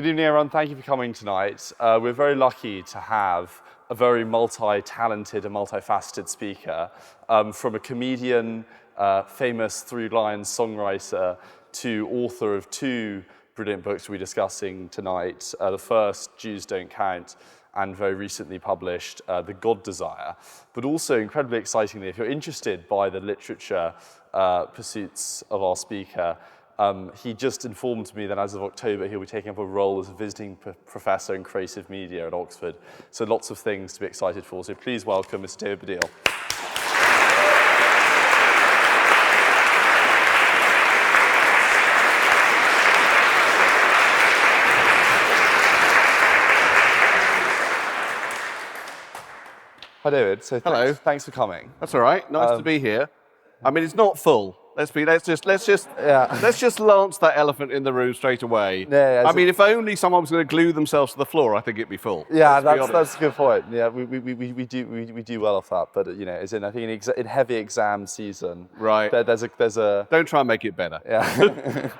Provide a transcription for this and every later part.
Good evening, everyone. Thank you for coming tonight. We're very lucky to have a very multi-talented and multifaceted speaker, from a comedian, famous through-line songwriter, to author of two brilliant books we're discussing tonight. The first, Jews Don't Count, and very recently published, The God Desire. But also, incredibly excitingly, if you're interested by the literature pursuits of our speaker, he just informed me that as of October, he'll be taking up a role as a visiting professor in creative media at Oxford. So lots of things to be excited for. So please welcome Mr. David Baddiel. Hi, David. So hello. Thanks for coming. That's all right. Nice to be here. I mean, it's not full. Let's just lance that elephant in the room straight away. Yeah, I mean, if only someone was going to glue themselves to the floor, I think it'd be full. Yeah, that's a good point. Yeah, we do well off that, but you know, as in I think in heavy exam season, right? There's a. Don't try and make it better. Yeah.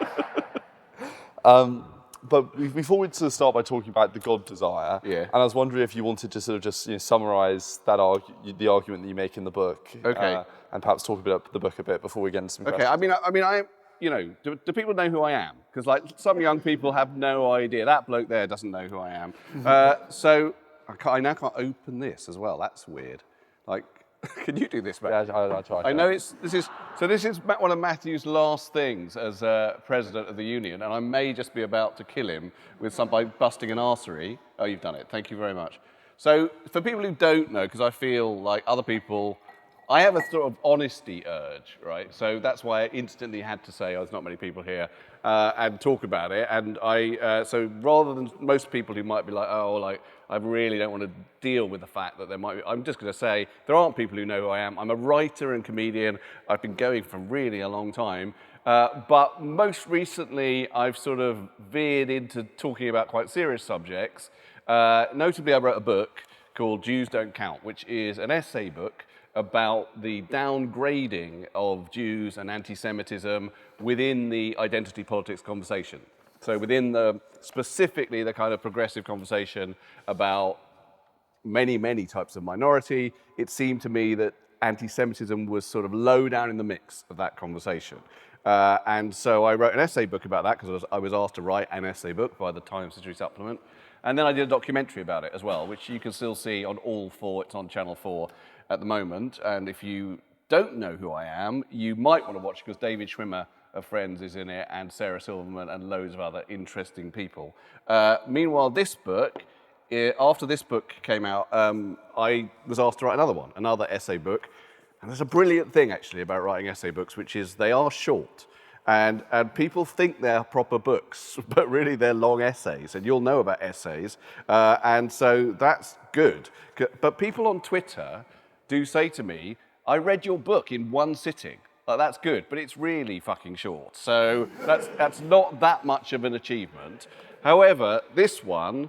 But we thought we'd sort of start by talking about The God Desire. Yeah. And I was wondering if you wanted to sort of just summarise that the argument that you make in the book. Okay. And perhaps talk about the book a bit before we get into some questions. Okay. I mean, do people know who I am? Because like some young people have no idea. That bloke there doesn't know who I am. So I now can't open this as well. That's weird. Like, can you do this, mate? Yeah, I'll try. I know this is one of Matthew's last things as president of the union, and I may just be about to kill him by busting an artery. Oh, you've done it. Thank you very much. So for people who don't know, because I feel like other people, I have a sort of honesty urge, right? So that's why I instantly had to say, there's not many people here, and talk about it. And so rather than most people who might be like, I really don't want to deal with the fact that there might be, I'm just going to say, there aren't people who know who I am. I'm a writer and comedian. I've been going for really a long time. But most recently, I've sort of veered into talking about quite serious subjects. Notably, I wrote a book called Jews Don't Count, which is an essay book about the downgrading of Jews and anti-Semitism within the identity politics conversation. So within specifically the kind of progressive conversation about many, many types of minority, it seemed to me that anti-Semitism was sort of low down in the mix of that conversation. And so I wrote an essay book about that because I was asked to write an essay book by the Times History Supplement. And then I did a documentary about it as well, which you can still see on All 4. It's on Channel 4 at the moment. And if you don't know who I am, you might want to watch it because David Schwimmer of Friends is in it, and Sarah Silverman, and loads of other interesting people. Meanwhile, this book, after this book came out, I was asked to write another essay book. And there's a brilliant thing, actually, about writing essay books, which is they are short. And people think they're proper books, but really they're long essays, and you'll know about essays. And so that's good. But people on Twitter do say to me, I read your book in one sitting. Like, that's good, but it's really fucking short. So that's not that much of an achievement. However, this one,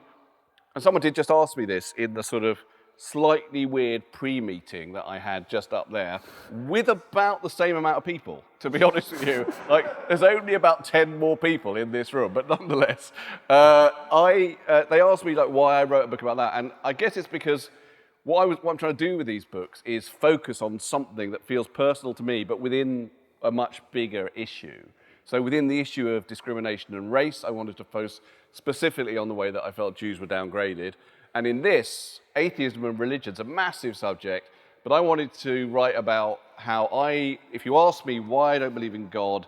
and someone did just ask me this in the sort of slightly weird pre-meeting that I had just up there, with about the same amount of people, to be honest with you. Like, there's only about 10 more people in this room, but nonetheless, they asked me like why I wrote a book about that, and I guess it's because what I'm trying to do with these books is focus on something that feels personal to me, but within a much bigger issue. So within the issue of discrimination and race, I wanted to focus specifically on the way that I felt Jews were downgraded. And in this, atheism and religion's a massive subject, but I wanted to write about how if you ask me why I don't believe in God,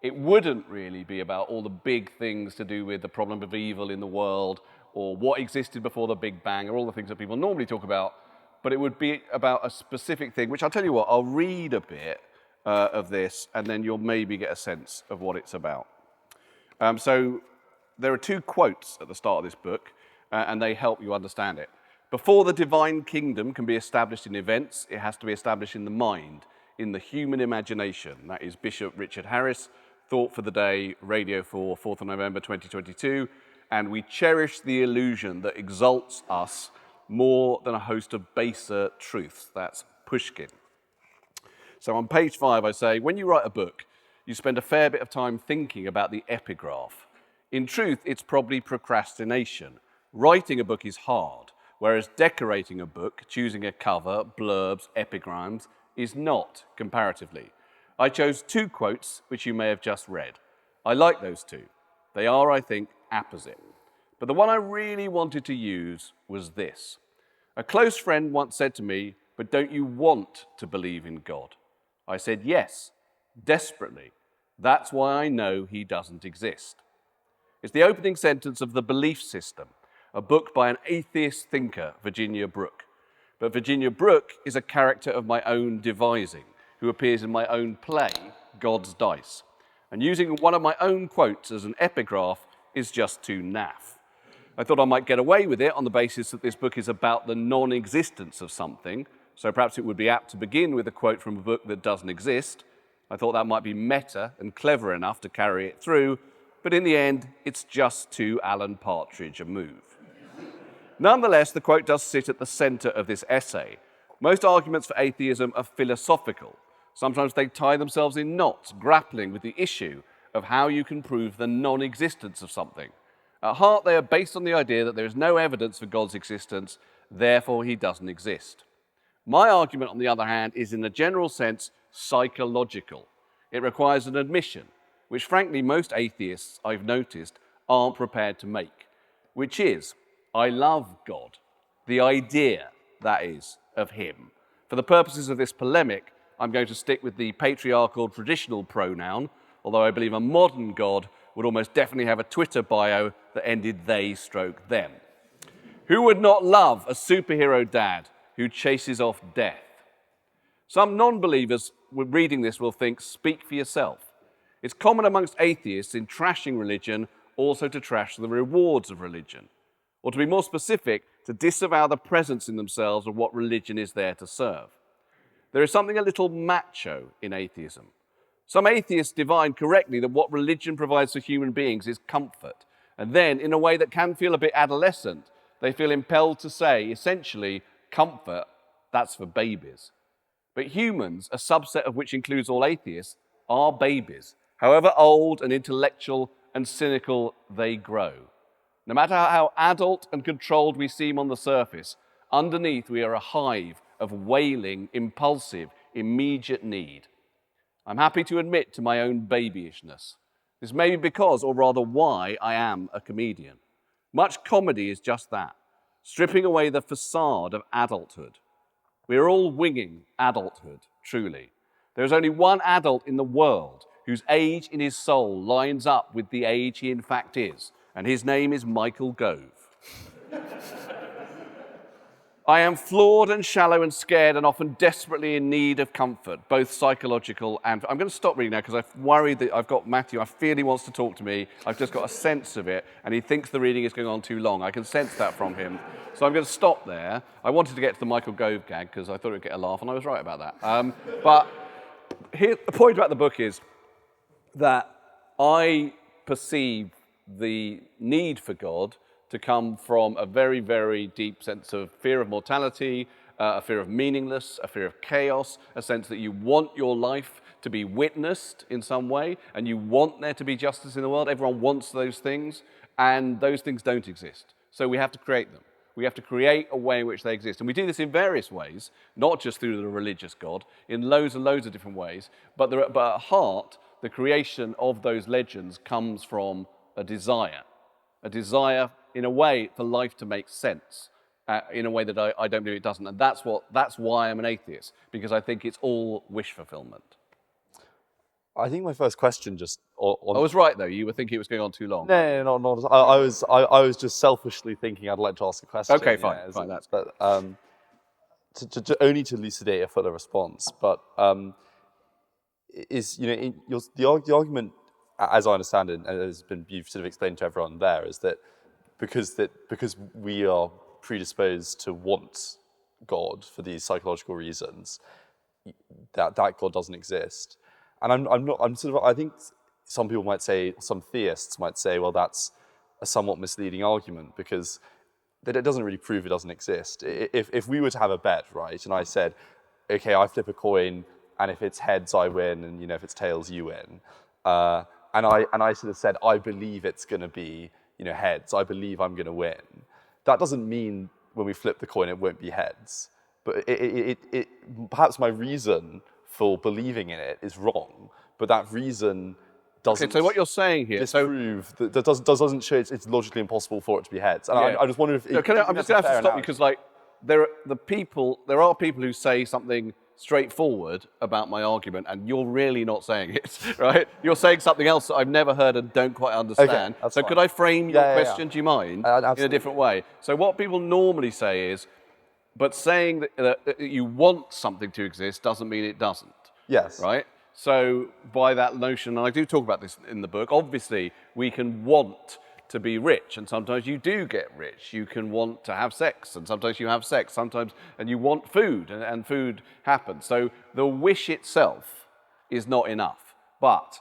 it wouldn't really be about all the big things to do with the problem of evil in the world, or what existed before the Big Bang, or all the things that people normally talk about, but it would be about a specific thing, which I'll tell you what, I'll read a bit of this, and then you'll maybe get a sense of what it's about. So there are two quotes at the start of this book, and they help you understand it. Before the divine kingdom can be established in events, it has to be established in the mind, in the human imagination. That is Bishop Richard Harris, Thought for the Day, Radio 4, 4th of November 2022. And we cherish the illusion that exalts us more than a host of baser truths. That's Pushkin. So on page 5, I say, when you write a book, you spend a fair bit of time thinking about the epigraph. In truth, it's probably procrastination. Writing a book is hard, whereas decorating a book, choosing a cover, blurbs, epigrams, is not, comparatively. I chose 2 quotes, which you may have just read. I like those 2. They are, I think, apposite. But the one I really wanted to use was this. A close friend once said to me, "But don't you want to believe in God?" I said, yes, desperately. That's why I know he doesn't exist. It's the opening sentence of The Belief System, a book by an atheist thinker, Virginia Brooke. But Virginia Brooke is a character of my own devising, who appears in my own play, God's Dice. And using one of my own quotes as an epigraph is just too naff. I thought I might get away with it on the basis that this book is about the non-existence of something, so perhaps it would be apt to begin with a quote from a book that doesn't exist. I thought that might be meta and clever enough to carry it through, but in the end, it's just too Alan Partridge a move. Nonetheless, the quote does sit at the center of this essay. Most arguments for atheism are philosophical. Sometimes they tie themselves in knots, grappling with the issue of how you can prove the non-existence of something. At heart, they are based on the idea that there is no evidence for God's existence, therefore he doesn't exist. My argument, on the other hand, is in a general sense psychological. It requires an admission, which frankly most atheists I've noticed aren't prepared to make, which is, I love God, the idea, that is, of him. For the purposes of this polemic, I'm going to stick with the patriarchal traditional pronoun, although I believe a modern God would almost definitely have a Twitter bio that ended they/them. Who would not love a superhero dad who chases off death? Some non-believers reading this will think, speak for yourself. It's common amongst atheists in trashing religion also to trash the rewards of religion, or to be more specific, to disavow the presence in themselves of what religion is there to serve. There is something a little macho in atheism. Some atheists divine correctly that what religion provides for human beings is comfort, and then, in a way that can feel a bit adolescent, they feel impelled to say, essentially, comfort, that's for babies. But humans, a subset of which includes all atheists, are babies, however old and intellectual and cynical they grow. No matter how adult and controlled we seem on the surface, underneath we are a hive of wailing, impulsive, immediate need. I'm happy to admit to my own babyishness. This may be because, or rather why, I am a comedian. Much comedy is just that, stripping away the facade of adulthood. We are all winging adulthood, truly. There is only one adult in the world whose age in his soul lines up with the age he in fact is, and his name is Michael Gove. I am flawed and shallow and scared and often desperately in need of comfort, both psychological and... I'm going to stop reading now because I'm worried that I've got Matthew. I feel he wants to talk to me. I've just got a sense of it, and he thinks the reading is going on too long. I can sense that from him. So I'm going to stop there. I wanted to get to the Michael Gove gag because I thought it would get a laugh, and I was right about that. But here, the point about the book is that I perceive the need for God to come from a very, very deep sense of fear of mortality, a fear of meaningless, a fear of chaos, a sense that you want your life to be witnessed in some way, and you want there to be justice in the world. Everyone wants those things, and those things don't exist. So we have to create them. We have to create a way in which they exist. And we do this in various ways, not just through the religious God, in loads and loads of different ways. But at heart, the creation of those legends comes from a desire in a way for life to make sense, in a way that I don't believe it doesn't. And that's why I'm an atheist, because I think it's all wish fulfillment. I think my first question just... I was right, though. You were thinking it was going on too long. No, not. I was just selfishly thinking I'd like to ask a question. Okay, fine. But only to elucidate a fuller response. But the argument, as I understand it, and you've sort of explained to everyone there, is that because we are predisposed to want God for these psychological reasons, that God doesn't exist. And I think some people might say, some theists might say, well, that's a somewhat misleading argument because that it doesn't really prove it doesn't exist. If we were to have a bet, right, and I said, okay, I flip a coin, and if it's heads, I win, and if it's tails, you win. I sort of said, I believe it's going to be, heads. I believe I'm going to win. That doesn't mean when we flip the coin, it won't be heads. But perhaps my reason for believing in it is wrong. But that reason doesn't. Okay, so what you're saying here, disprove that doesn't show it's logically impossible for it to be heads. And I just wonder if. I'm just going to have to stop you because, there are people who say something straightforward about my argument, and you're really not saying it, right? You're saying something else that I've never heard and don't quite understand. Okay, so fine. could I frame your question, do you mind, in a different way? So what people normally say is, but saying that you want something to exist doesn't mean it doesn't. Yes. Right? So by that notion, and I do talk about this in the book, obviously we can want to be rich, and sometimes you do get rich. You can want to have sex, and sometimes you have sex, and you want food, and food happens. So the wish itself is not enough. But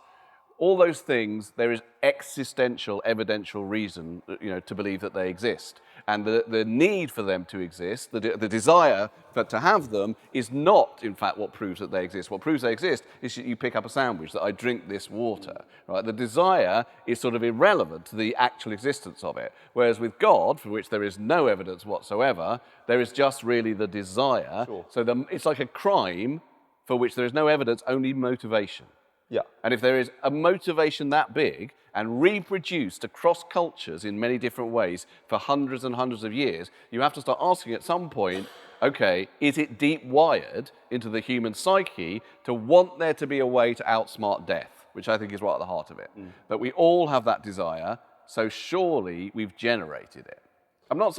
all those things, there is existential, evidential reason, to believe that they exist. And the need for them to exist, the desire to have them, is not, in fact, what proves that they exist. What proves they exist is that you pick up a sandwich, that I drink this water. Right? The desire is sort of irrelevant to the actual existence of it. Whereas with God, for which there is no evidence whatsoever, there is just really the desire. Sure. So it's like a crime for which there is no evidence, only motivation. Yeah. And if there is a motivation that big and reproduced across cultures in many different ways for hundreds and hundreds of years, you have to start asking at some point, okay, is it deep wired into the human psyche to want there to be a way to outsmart death, which I think is right at the heart of it. That we all have that desire, so surely we've generated it.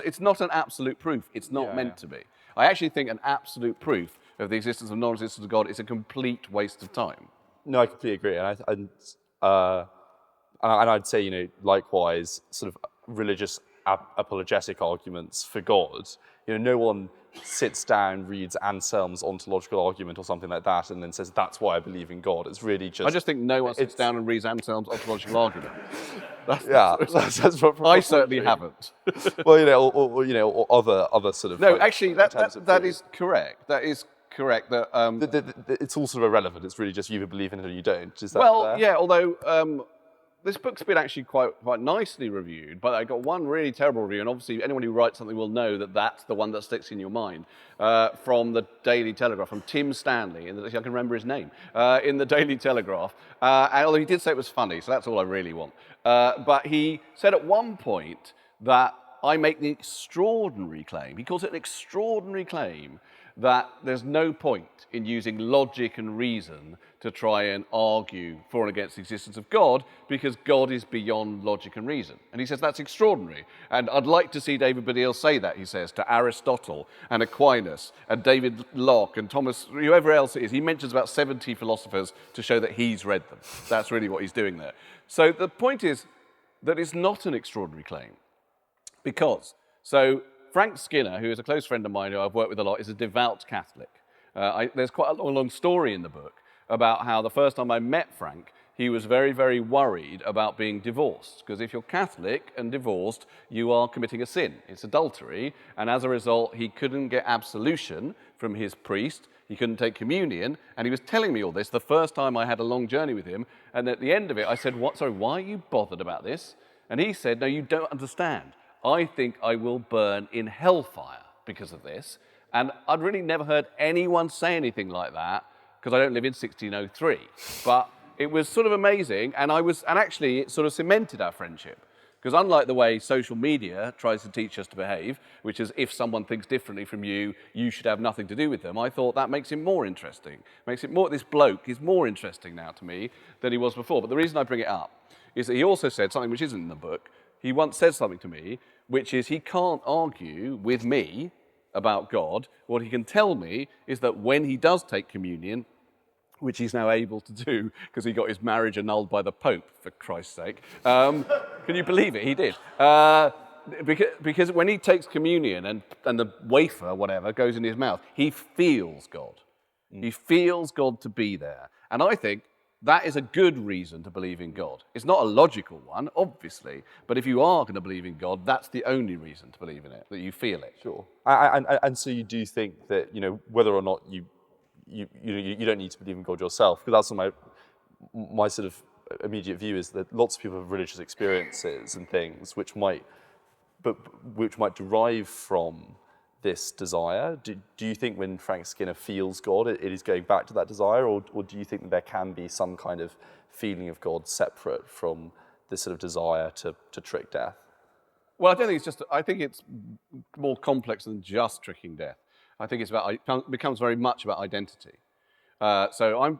It's not an absolute proof. It's not meant to be. I actually think an absolute proof of the existence or non-existence of God is a complete waste of time. No, I completely agree, and I'd say, likewise, sort of religious apologetic arguments for God. No one sits down, reads Anselm's ontological argument or something like that, and then says, "That's why I believe in God." It's really just. I just think no one sits down and reads Anselm's ontological argument. That's I certainly haven't. Well, or other sort of. No, actually, that is correct. That is correct. That it's all sort of irrelevant. It's really just you either believe in it or you don't. Is that fair? Yeah. Although this book's been actually quite nicely reviewed, but I got one really terrible review, and obviously anyone who writes something will know that that's the one that sticks in your mind. From the Daily Telegraph, from Tim Stanley, I can remember his name, in the Daily Telegraph. And although he did say it was funny, so that's all I really want. But he said at one point that I make the extraordinary claim, he calls it an extraordinary claim, that there's no point in using logic and reason to try and argue for and against the existence of God, because God is beyond logic and reason. And he says that's extraordinary. And I'd like to see David Baddiel say that, he says, to Aristotle and Aquinas and David Locke and Thomas, whoever else it is. He mentions about 70 philosophers to show that he's read them. That's really what he's doing there. So the point is that it's not an extraordinary claim. Because, Frank Skinner, who is a close friend of mine who I've worked with a lot, is a devout Catholic. There's quite a long story in the book about how the first time I met Frank, he was very, very worried about being divorced. Because if you're Catholic and divorced, you are committing a sin. It's adultery. And as a result, he couldn't get absolution from his priest. He couldn't take communion. And he was telling me all this the first time I had a long journey with him. And at the end of it, I said, why are you bothered about this? And he said, no, you don't understand. I think I will burn in hellfire because of this. And I'd really never heard anyone say anything like that, because I don't live in 1603. But it was sort of amazing, and actually it sort of cemented our friendship. Because unlike the way social media tries to teach us to behave, which is if someone thinks differently from you, you should have nothing to do with them, I thought that makes him more interesting. This bloke is more interesting now to me than he was before. But the reason I bring it up is that he also said something which isn't in the book. He once said something to me, which is he can't argue with me about God. What he can tell me is that when he does take communion, which he's now able to do because he got his marriage annulled by the Pope, for Christ's sake. Can you believe it? He did. Because when he takes communion and the wafer, whatever, goes in his mouth, he feels God. He feels God to be there. And I think that is a good reason to believe in God. It's not a logical one, obviously, but if you are going to believe in God, that's the only reason to believe in it, that you feel it. Sure. And so you do think that, whether or not you don't need to believe in God yourself, because that's my sort of immediate view is that lots of people have religious experiences and things which might derive from this desire. Do you think when Frank Skinner feels God, it is going back to that desire, or do you think that there can be some kind of feeling of God separate from this sort of desire to trick death? Well, I don't think it's just. I think it's more complex than just tricking death. I think it becomes very much about identity. So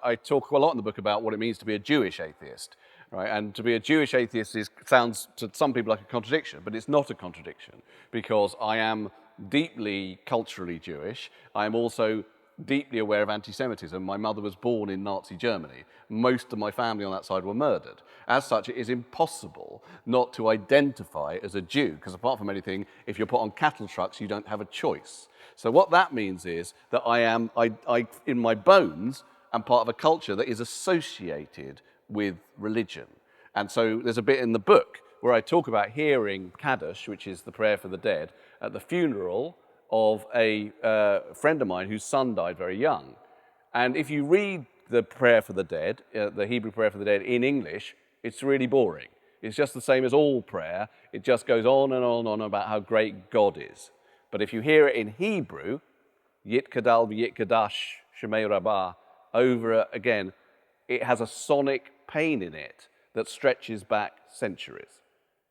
I talk a lot in the book about what it means to be a Jewish atheist, right? And to be a Jewish atheist sounds to some people like a contradiction, but it's not a contradiction, because I am deeply culturally Jewish. I am also deeply aware of anti-Semitism. My mother was born in Nazi Germany. Most of my family on that side were murdered. As such, it is impossible not to identify as a Jew, because apart from anything, if you're put on cattle trucks, you don't have a choice. So what that means is that I in my bones, am part of a culture that is associated with religion. And so there's a bit in the book where I talk about hearing Kaddish, which is the prayer for the dead, at the funeral of a friend of mine whose son died very young. And if you read the prayer for the dead, the Hebrew prayer for the dead in English, it's really boring. It's just the same as all prayer. It just goes on and on and on about how great God is. But if you hear it in Hebrew, Yit Kadal V'Yit Kadash Shemei Rabbah, over again, it has a sonic pain in it that stretches back centuries.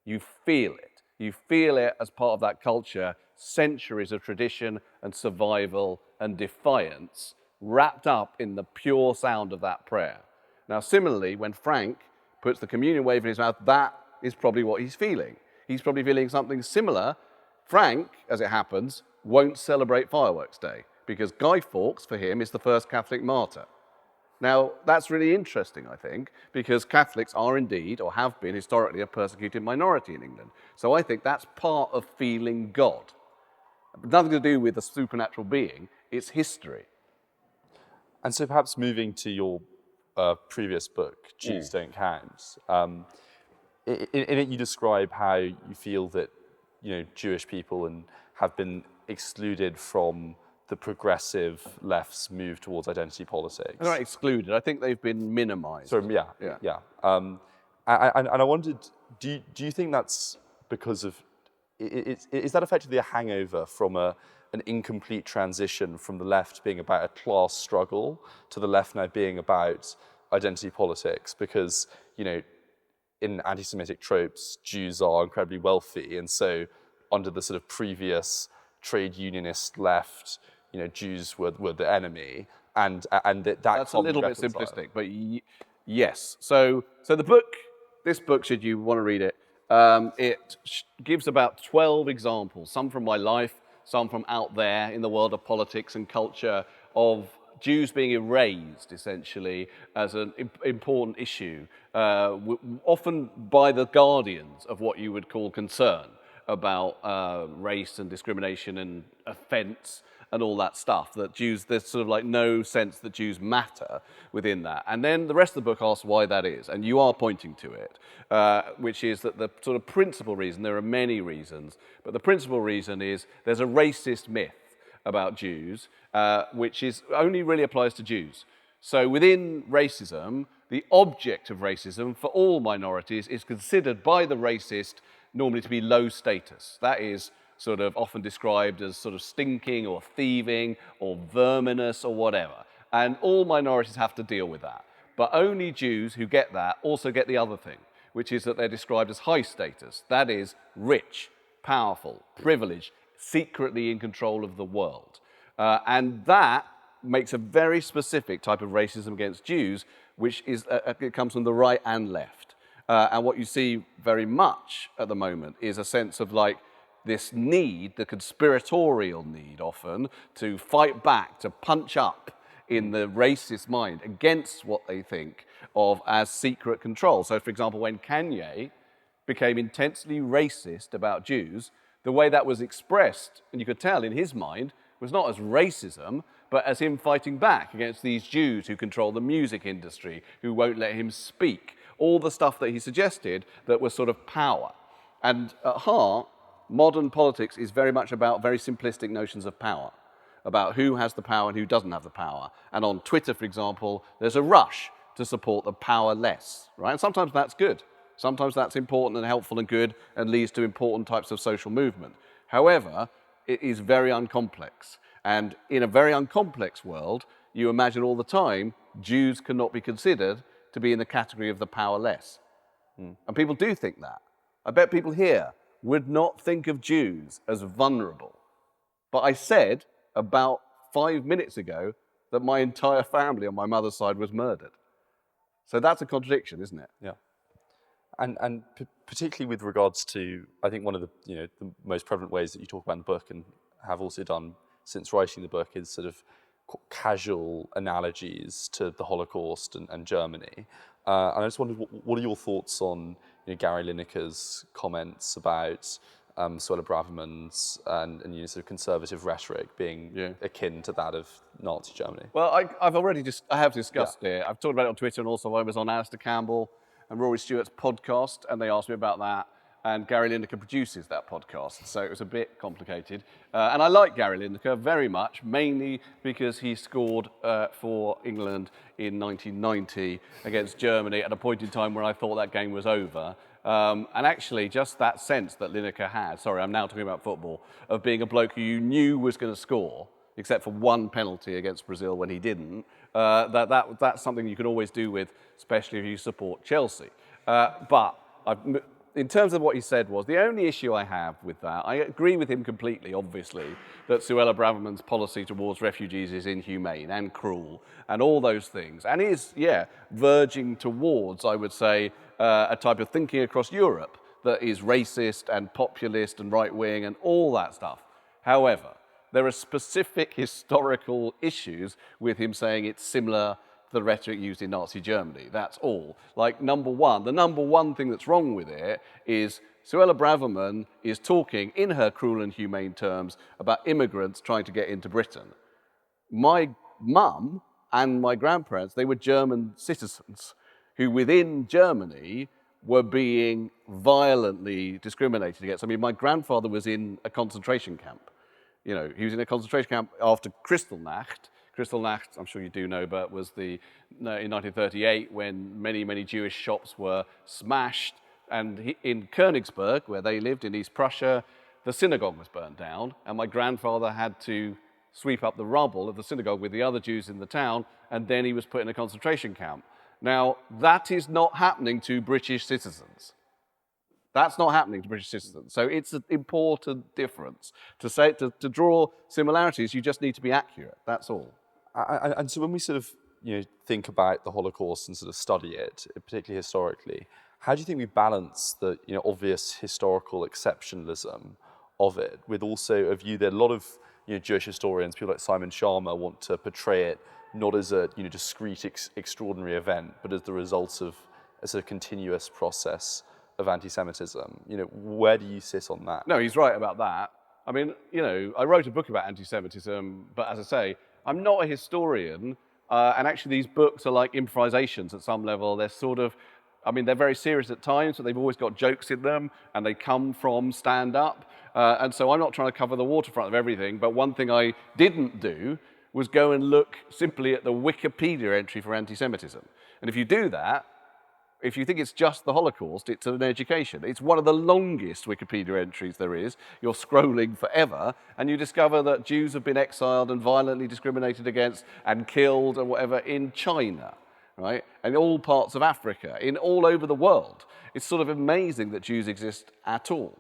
You feel it. You feel it as part of that culture, centuries of tradition and survival and defiance wrapped up in the pure sound of that prayer. Now, similarly, when Frank puts the communion wave in his mouth, that is probably what he's feeling. He's probably feeling something similar. Frank, as it happens, won't celebrate Fireworks Day because Guy Fawkes, for him, is the first Catholic martyr. Now, that's really interesting, I think, because Catholics are indeed, or have been historically, a persecuted minority in England. So I think that's part of feeling God. Nothing to do with a supernatural being, it's history. And so perhaps moving to your previous book, Jews Don't Count, in it you describe how you feel that Jewish people have been excluded from the progressive left's move towards identity politics. They're not excluded. I think they've been minimised. So yeah. And I wondered, do you think that's because of is that effectively a hangover from an incomplete transition from the left being about a class struggle to the left now being about identity politics? Because in anti-Semitic tropes, Jews are incredibly wealthy, and so under the sort of previous trade unionist left, Jews were the enemy, and that's a little bit simplistic, but yes. So this book, should you want to read it, it gives about 12 examples, some from my life, some from out there in the world of politics and culture, of Jews being erased, essentially, as an important issue, often by the guardians of what you would call concern about race and discrimination and offence and all that stuff, that Jews, there's sort of like no sense that Jews matter within that. And then the rest of the book asks why that is, and you are pointing to it, which is that the sort of principal reason, there are many reasons, but the principal reason is there's a racist myth about Jews, which only really applies to Jews. So within racism, the object of racism for all minorities is considered by the racist normally to be low status. That is sort of often described as sort of stinking or thieving or verminous or whatever. And all minorities have to deal with that. But only Jews who get that also get the other thing, which is that they're described as high status. That is rich, powerful, privileged, secretly in control of the world. And that makes a very specific type of racism against Jews, which is it comes from the right and left. And what you see very much at the moment is a sense of like this need, the conspiratorial need often, to fight back, to punch up in the racist mind against what they think of as secret control. So, for example, when Kanye became intensely racist about Jews, the way that was expressed, and you could tell in his mind, was not as racism, but as him fighting back against these Jews who control the music industry, who won't let him speak. All the stuff that he suggested that was sort of power. And at heart, modern politics is very much about very simplistic notions of power, about who has the power and who doesn't have the power. And on Twitter, for example, there's a rush to support the powerless, right? And sometimes that's good. Sometimes that's important and helpful and good and leads to important types of social movement. However, it is very uncomplex. And in a very uncomplex world, you imagine all the time, Jews cannot be considered to be in the category of the powerless. And people do think that. I bet people here would not think of Jews as vulnerable. But I said about 5 minutes ago that my entire family on my mother's side was murdered. So that's a contradiction, isn't it? Yeah. And particularly with regards to, I think one of the the most prevalent ways that you talk about in the book and have also done since writing the book is sort of casual analogies to the Holocaust and Germany. And I just wondered, what are your thoughts on Gary Lineker's comments about Suella Braverman's and sort of conservative rhetoric being akin to that of Nazi Germany? Well, I have discussed it. I've talked about it on Twitter, and also I was on Alistair Campbell and Rory Stewart's podcast, and they asked me about that. And Gary Lineker produces that podcast, so it was a bit complicated. And I like Gary Lineker very much, mainly because he scored for England in 1990 against Germany at a point in time where I thought that game was over. And actually, just that sense that Lineker had, sorry, I'm now talking about football, of being a bloke who you knew was going to score, except for one penalty against Brazil when he didn't, that's something you can always do with, especially if you support Chelsea. In terms of what he said was, the only issue I have with that, I agree with him completely, obviously, that Suella Braverman's policy towards refugees is inhumane and cruel and all those things. And is, verging towards, I would say, a type of thinking across Europe that is racist and populist and right-wing and all that stuff. However, there are specific historical issues with him saying it's similar to the rhetoric used in Nazi Germany. That's all. Like, the number one thing that's wrong with it is Suella Braverman is talking in her cruel and humane terms about immigrants trying to get into Britain. My mum and my grandparents, they were German citizens who within Germany were being violently discriminated against. I mean, my grandfather was in a concentration camp. He was in a concentration camp after Kristallnacht. Kristallnacht, I'm sure you do know, but was in 1938 when many, many Jewish shops were smashed. And in Königsberg, where they lived in East Prussia, the synagogue was burnt down. And my grandfather had to sweep up the rubble of the synagogue with the other Jews in the town. And then he was put in a concentration camp. Now, that is not happening to British citizens. That's not happening to British citizens. So it's an important difference. To draw similarities, you just need to be accurate. That's all. And so when we sort of think about the Holocaust and sort of study it, particularly historically, how do you think we balance the obvious historical exceptionalism of it with also a view that a lot of Jewish historians, people like Simon Sharma, want to portray it not as a discrete, extraordinary event, but as the result of a sort of continuous process of anti-Semitism? Where do you sit on that? No, he's right about that. I mean, I wrote a book about anti-Semitism, but as I say, I'm not a historian, and actually these books are like improvisations at some level. They're sort of, they're very serious at times, but they've always got jokes in them, and they come from stand-up. And so I'm not trying to cover the waterfront of everything, but one thing I didn't do was go and look simply at the Wikipedia entry for anti-Semitism. And if you do that, if you think it's just the Holocaust, it's an education. It's one of the longest Wikipedia entries there is. You're scrolling forever, and you discover that Jews have been exiled and violently discriminated against and killed and whatever in China, right? And all parts of Africa, in all over the world. It's sort of amazing that Jews exist at all.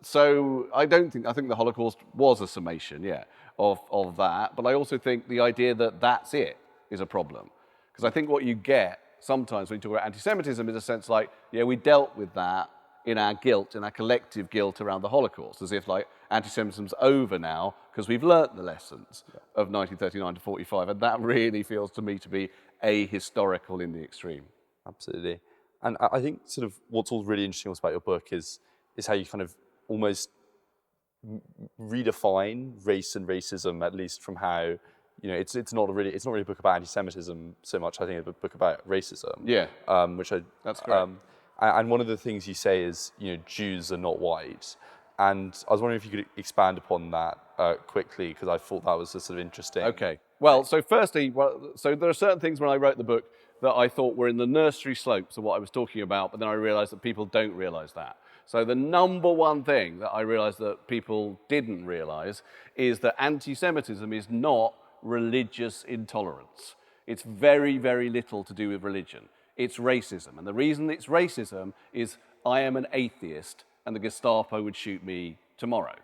So I think the Holocaust was a summation, of that. But I also think the idea that that's it is a problem. Because I think what you get sometimes when you talk about anti-Semitism is a sense like, we dealt with that in our guilt, in our collective guilt around the Holocaust, as if like anti-Semitism's over now because we've learnt the lessons of 1939 to 45. And that really feels to me to be ahistorical in the extreme. Absolutely. And I think sort of what's all really interesting about your book is how you kind of almost redefine race and racism, at least from how it's not really a book about anti-Semitism so much. I think it's a book about racism. Yeah, that's correct. And one of the things you say is Jews are not white, and I was wondering if you could expand upon that quickly, because I thought that was sort of interesting. Okay. Well, so firstly, so there are certain things when I wrote the book that I thought were in the nursery slopes of what I was talking about, but then I realized that people don't realize that. So the number one thing that I realized that people didn't realize is that anti-Semitism is not religious intolerance. It's very, very little to do with religion. It's racism. And the reason it's racism is I am an atheist and the Gestapo would shoot me tomorrow.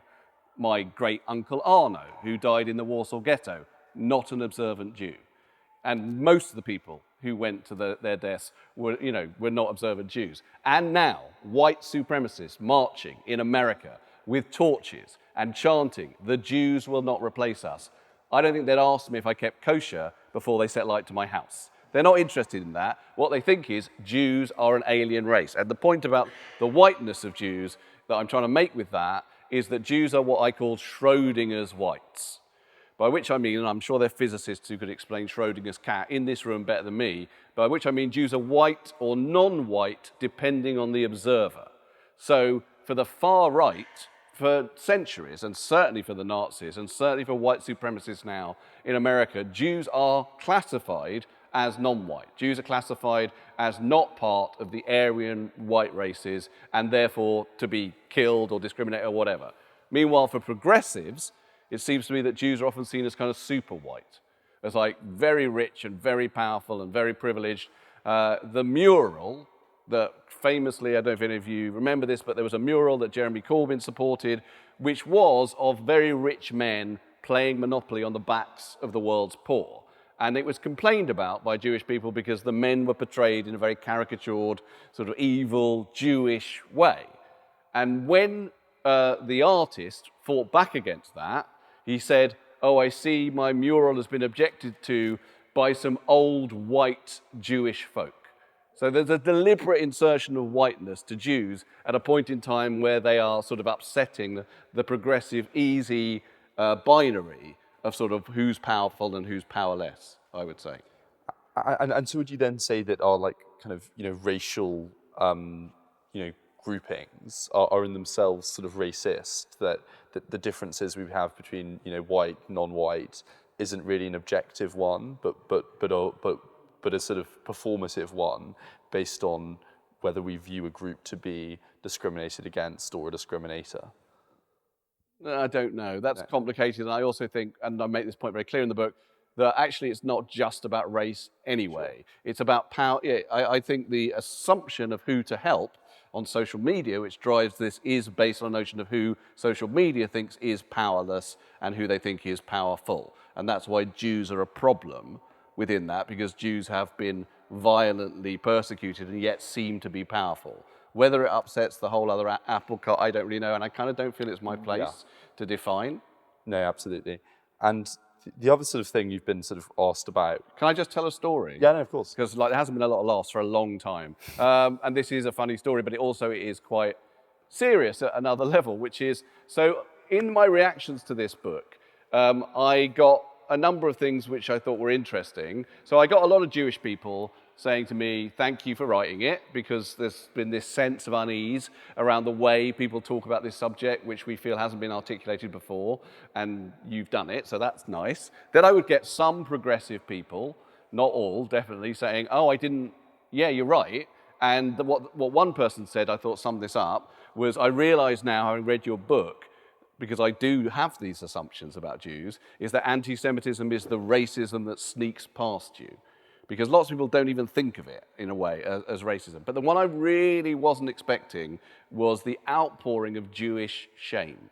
My great-uncle Arno, who died in the Warsaw Ghetto, not an observant Jew. And most of the people who went to their deaths were not observant Jews. And now, white supremacists marching in America with torches and chanting, "The Jews will not replace us." I don't think they'd ask me if I kept kosher before they set light to my house. They're not interested in that. What they think is Jews are an alien race. And the point about the whiteness of Jews that I'm trying to make with that is that Jews are what I call Schrodinger's whites. By which I mean, and I'm sure there are physicists who could explain Schrodinger's cat in this room better than me, by which I mean Jews are white or non-white depending on the observer. So for the far right, for centuries, and certainly for the Nazis, and certainly for white supremacists now in America, Jews are classified as non-white. Jews are classified as not part of the Aryan white races and therefore to be killed or discriminated or whatever. Meanwhile, for progressives, it seems to me that Jews are often seen as kind of super white, as like very rich and very powerful and very privileged. The mural that famously, I don't know if any of you remember this, but there was a mural that Jeremy Corbyn supported, which was of very rich men playing Monopoly on the backs of the world's poor. And it was complained about by Jewish people because the men were portrayed in a very caricatured, sort of evil, Jewish way. And when the artist fought back against that, he said, "Oh, I see my mural has been objected to by some old white Jewish folk." So there's a deliberate insertion of whiteness to Jews at a point in time where they are sort of upsetting the progressive, easy binary of sort of who's powerful and who's powerless, I would say. And so would you then say that our like kind of racial groupings are in themselves sort of racist, that the differences we have between white, non-white isn't really an objective one, but a sort of performative one based on whether we view a group to be discriminated against or a discriminator? I don't know. That's complicated. And I also think, and I make this point very clear in the book, that actually it's not just about race anyway. Sure. It's about power. Yeah, I think the assumption of who to help on social media, which drives this, is based on a notion of who social media thinks is powerless and who they think is powerful. And that's why Jews are a problem within that, because Jews have been violently persecuted and yet seem to be powerful. Whether it upsets the whole other apple cart, I don't really know, and I kind of don't feel it's my place to define. No, absolutely. And the other sort of thing you've been sort of asked about. Can I just tell a story? Yeah, no, of course. Because there hasn't been a lot of laughs for a long time. And this is a funny story, but it is quite serious at another level, which is, so in my reactions to this book, I got a number of things which I thought were interesting. So I got a lot of Jewish people saying to me, "Thank you for writing it," because there's been this sense of unease around the way people talk about this subject, which we feel hasn't been articulated before, and you've done it, so that's nice. Then I would get some progressive people, not all, definitely, saying, "Oh, I didn't, yeah, you're right." And what one person said, I thought summed this up, was, "I realize now, having read your book, because I do have these assumptions about Jews, is that anti-Semitism is the racism that sneaks past you." Because lots of people don't even think of it, in a way, as racism. But the one I really wasn't expecting was the outpouring of Jewish shame.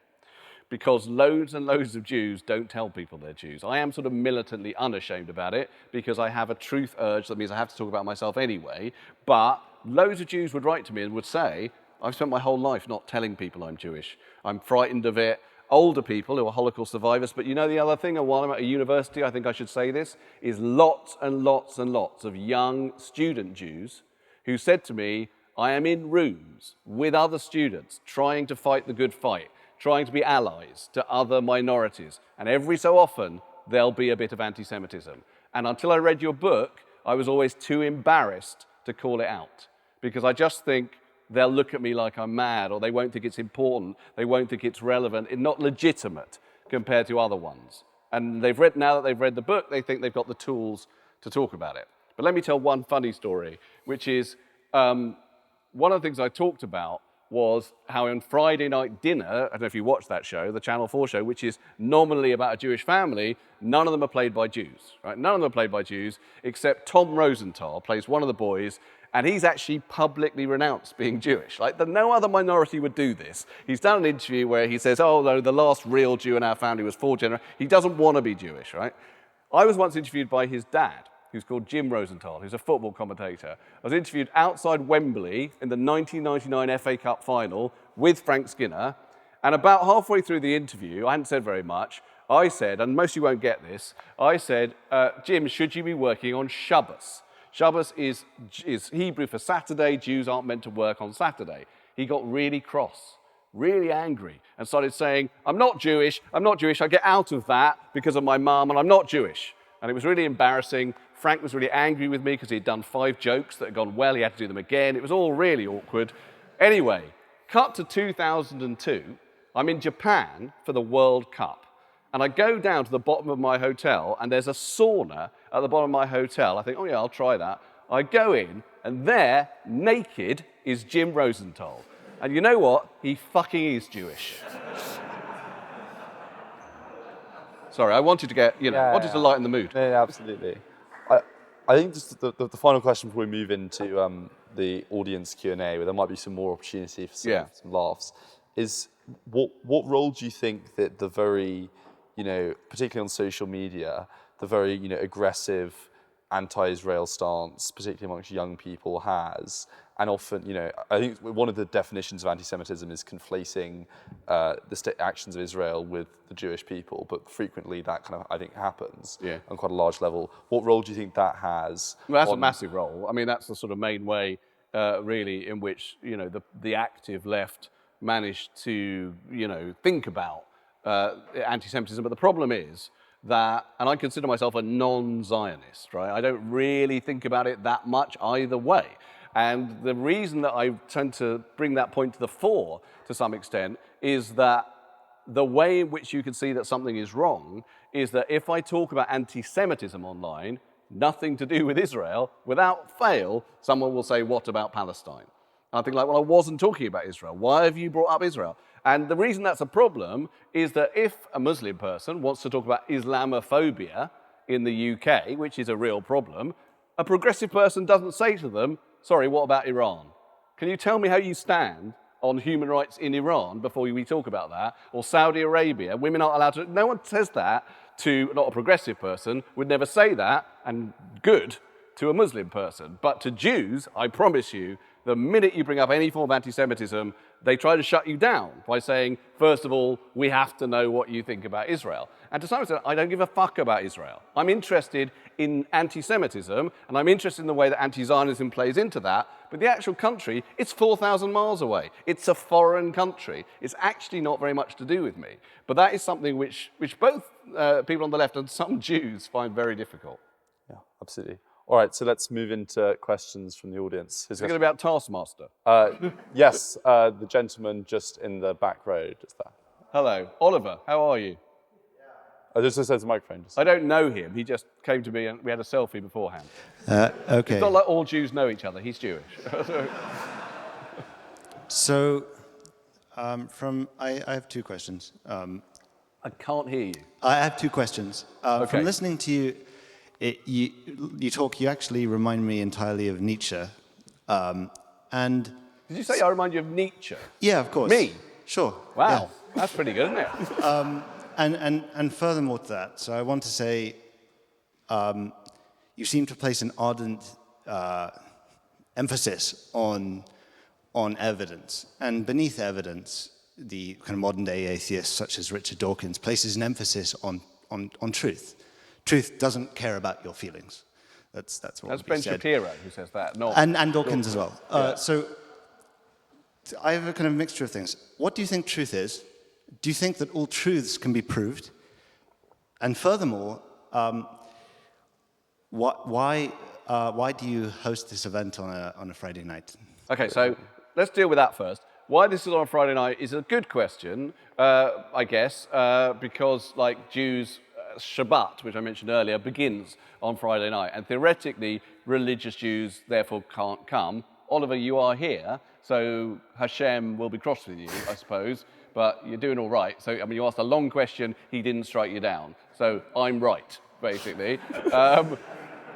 Because loads and loads of Jews don't tell people they're Jews. I am sort of militantly unashamed about it, because I have a truth urge that means I have to talk about myself anyway. But loads of Jews would write to me and would say, "I've spent my whole life not telling people I'm Jewish. I'm frightened of it." Older people who are Holocaust survivors, but you know the other thing, and while I'm at a university, I think I should say this, is lots and lots and lots of young student Jews who said to me, "I am in rooms with other students trying to fight the good fight, trying to be allies to other minorities, and every so often there'll be a bit of anti-Semitism. And until I read your book, I was always too embarrassed to call it out, because I just think they'll look at me like I'm mad, or they won't think it's important, they won't think it's relevant, it's not legitimate compared to other ones." And now that they've read the book, they think they've got the tools to talk about it. But let me tell one funny story, which is one of the things I talked about was how on Friday Night Dinner, I don't know if you watched that show, the Channel 4 show, which is nominally about a Jewish family, none of them are played by Jews, right? None of them are played by Jews, except Tom Rosenthal plays one of the boys, and he's actually publicly renounced being Jewish. No other minority would do this. He's done an interview where he says, oh, no, the last real Jew in our family was 4 generations. He doesn't want to be Jewish, right? I was once interviewed by his dad, who's called Jim Rosenthal, who's a football commentator. I was interviewed outside Wembley in the 1999 FA Cup final with Frank Skinner, and about halfway through the interview, I hadn't said very much, I said, and most of you won't get this, I said, Jim, should you be working on Shabbos? Shabbos is Hebrew for Saturday. Jews aren't meant to work on Saturday. He got really cross, really angry, and started saying, I'm not Jewish, I get out of that because of my mum, and I'm not Jewish. And it was really embarrassing. Frank was really angry with me because he'd done 5 jokes that had gone well, he had to do them again. It was all really awkward. Anyway, cut to 2002, I'm in Japan for the World Cup. And I go down to the bottom of my hotel, and there's a sauna at the bottom of my hotel. I think, oh yeah, I'll try that. I go in, and there, naked, is Jim Rosenthal. And you know what? He fucking is Jewish. Sorry, I wanted to get, wanted to lighten the mood. Yeah, absolutely. I think just the final question before we move into the audience Q&A, where there might be some more opportunity for some laughs, is what role do you think that the very, particularly on social media, the very, aggressive anti-Israel stance, particularly amongst young people, has? And often, I think one of the definitions of anti-Semitism is conflating the actions of Israel with the Jewish people, but frequently that kind of, I think, happens on quite a large level. What role do you think that has? Well, that's a massive role. I mean, that's the sort of main way, really, in which, the active left managed to, think about anti-Semitism. But the problem is that, and I consider myself a non-Zionist, right? I don't really think about it that much either way. And the reason that I tend to bring that point to the fore, to some extent, is that the way in which you can see that something is wrong is that if I talk about anti-Semitism online, nothing to do with Israel, without fail, someone will say, what about Palestine? And I think, well, I wasn't talking about Israel. Why have you brought up Israel? And the reason that's a problem is that if a Muslim person wants to talk about Islamophobia in the UK, which is a real problem, a progressive person doesn't say to them, sorry, what about Iran? Can you tell me how you stand on human rights in Iran before we talk about that? Or Saudi Arabia, women aren't allowed to... No one says that to, not a progressive person, would never say that, and good, to a Muslim person. But to Jews, I promise you, the minute you bring up any form of anti-Semitism, they try to shut you down by saying, first of all, we have to know what you think about Israel. And to some extent, I don't give a fuck about Israel. I'm interested in anti-Semitism, and I'm interested in the way that anti-Zionism plays into that, but the actual country, it's 4,000 miles away. It's a foreign country. It's actually not very much to do with me. But that is something which both people on the left and some Jews find very difficult. Yeah, absolutely. All right, so let's move into questions from the audience. Is it about Taskmaster? Yes, the gentleman just in the back row, just there. Hello. Oliver, how are you? Just says the microphone. I don't know him. He just came to me and we had a selfie beforehand. Okay. It's not like all Jews know each other. He's Jewish. So, I have 2 questions. I can't hear you. I have 2 questions. Okay. From listening to you, you talk, you actually remind me entirely of Nietzsche. And Did you say I remind you of Nietzsche? yeah, of course. Me? Sure. Wow, Yeah. that's pretty good, isn't it? And furthermore to that, so I want to say, you seem to place an ardent emphasis on evidence, and beneath evidence, the kind of modern day atheists such as Richard Dawkins places an emphasis on truth. Truth doesn't care about your feelings. That's what That's would be Ben said. Shapiro who says that, not... And Dawkins as well. Yeah. So I have a kind of mixture of things. What do you think truth is? Do you think that all truths can be proved? And furthermore, why do you host this event on a Friday night? Okay, so let's deal with that first. Why this is on a Friday night is a good question, I guess, because like Jews Shabbat, which I mentioned earlier, begins on Friday night. And theoretically, religious Jews therefore can't come. Oliver, you are here, so Hashem will be cross with you, I suppose, but you're doing all right. So, I mean, you asked a long question, he didn't strike you down. So I'm right, basically.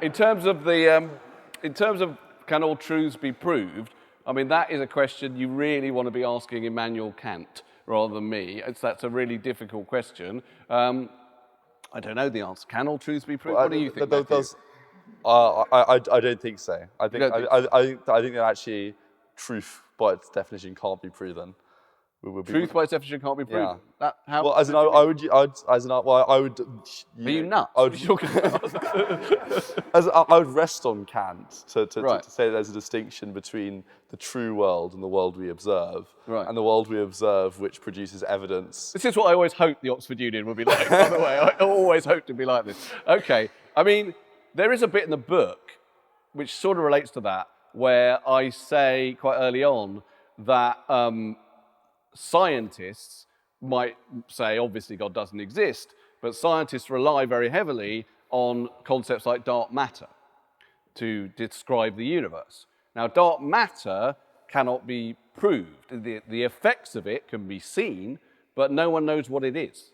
In terms of can all truths be proved, I mean, that is a question you really want to be asking Immanuel Kant rather than me. That's a really difficult question. I don't know the answer. Can all truths be proved? What do you think, Matthew? I don't think so. I think that actually truth by its definition can't be proven. Truth by its definition can't be proven. Yeah. Are you nuts? I would rest on Kant to say there's a distinction between the true world and the world we observe, and the world we observe which produces evidence. This is what I always hoped the Oxford Union would be like, by the way. I always hoped to be like this. Okay, I mean, there is a bit in the book which sort of relates to that, where I say quite early on that scientists might say, obviously, God doesn't exist, but scientists rely very heavily on concepts like dark matter to describe the universe. Now, dark matter cannot be proved. The effects of it can be seen, but no one knows what it is.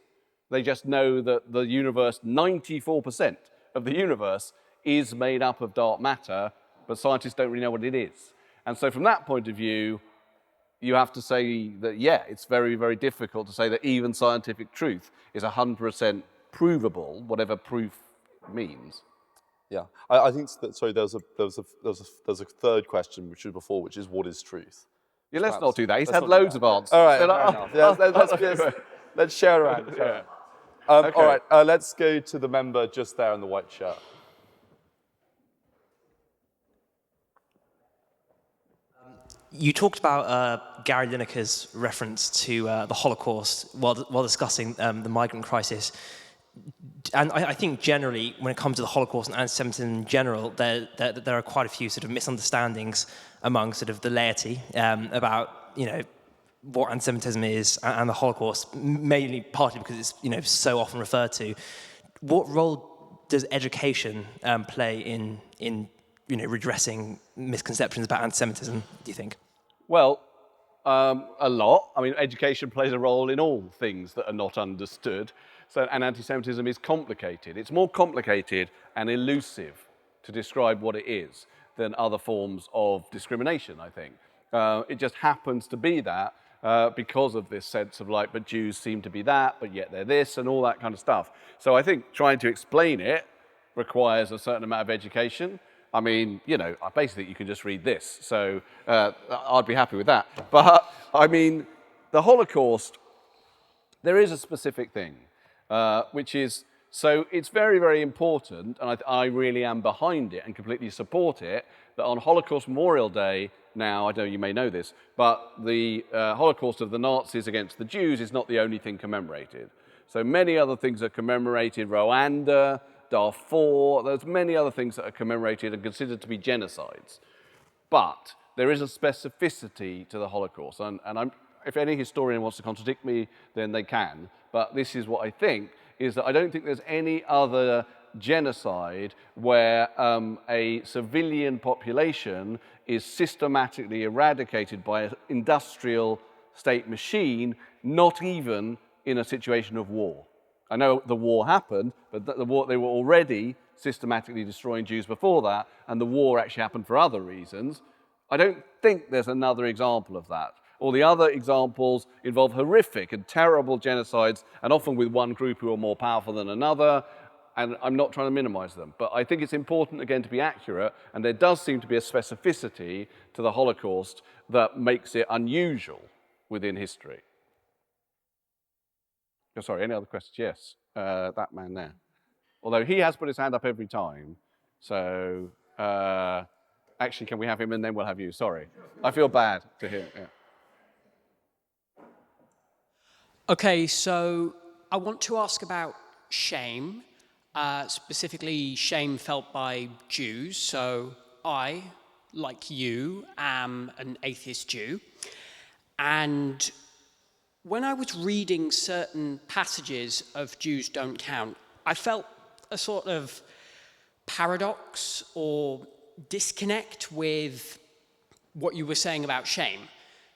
They just know that the universe, 94% of the universe is made up of dark matter, but scientists don't really know what it is. And so from that point of view, you have to say that, it's very, very difficult to say that even scientific truth is 100% provable, whatever proof means. Yeah, I think that. Sorry, there's a third question which was before, which is what is truth? Yeah, let's not do that. He's had loads of answers. All right, let's share around. Okay. All right, let's go to the member just there in the white shirt. You talked about Gary Lineker's reference to the Holocaust while discussing the migrant crisis. And I think generally, when it comes to the Holocaust and anti-Semitism in general, there are quite a few sort of misunderstandings among sort of the laity about, what anti-Semitism is and the Holocaust, mainly partly because it's, so often referred to. What role does education play in redressing misconceptions about anti-Semitism, do you think? Well, a lot. I mean, education plays a role in all things that are not understood. And anti-Semitism is complicated. It's more complicated and elusive to describe what it is than other forms of discrimination, I think. It just happens to be that because of this sense of but Jews seem to be that, but yet they're this, and all that kind of stuff. So I think trying to explain it requires a certain amount of education. I mean, basically you can just read this, so I'd be happy with that. But, I mean, the Holocaust, there is a specific thing, which is, so it's very, very important, and I really am behind it and completely support it, that on Holocaust Memorial Day, now, I know you may know this, but the Holocaust of the Nazis against the Jews is not the only thing commemorated. So many other things are commemorated, Rwanda, Darfur, there's many other things that are commemorated and considered to be genocides. But there is a specificity to the Holocaust, and if any historian wants to contradict me, then they can. But this is what I think, is that I don't think there's any other genocide where a civilian population is systematically eradicated by an industrial state machine, not even in a situation of war. I know the war happened, but they were already systematically destroying Jews before that, and the war actually happened for other reasons. I don't think there's another example of that. All the other examples involve horrific and terrible genocides, and often with one group who are more powerful than another, and I'm not trying to minimize them. But I think it's important, again, to be accurate, and there does seem to be a specificity to the Holocaust that makes it unusual within history. Oh, sorry, any other questions? Yes, that man there. Although he has put his hand up every time. So, actually, can we have him and then we'll have you? Sorry. I feel bad to him. Yeah. Okay, so I want to ask about shame, specifically shame felt by Jews. So I, like you, am an atheist Jew. And when I was reading certain passages of Jews Don't Count, I felt a sort of paradox or disconnect with what you were saying about shame.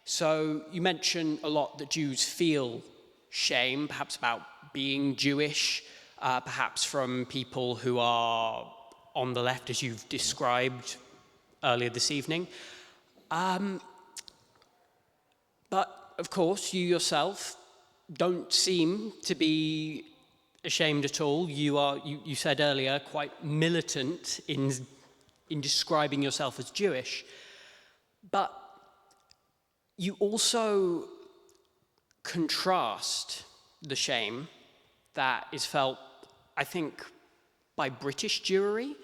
So you mentioned a lot that Jews feel shame, perhaps about being Jewish, perhaps from people who are on the left, as you've described earlier this evening. But of course, you yourself don't seem to be ashamed at all. You said earlier, quite militant in describing yourself as Jewish. But you also contrast the shame that is felt, I think, by British Jewry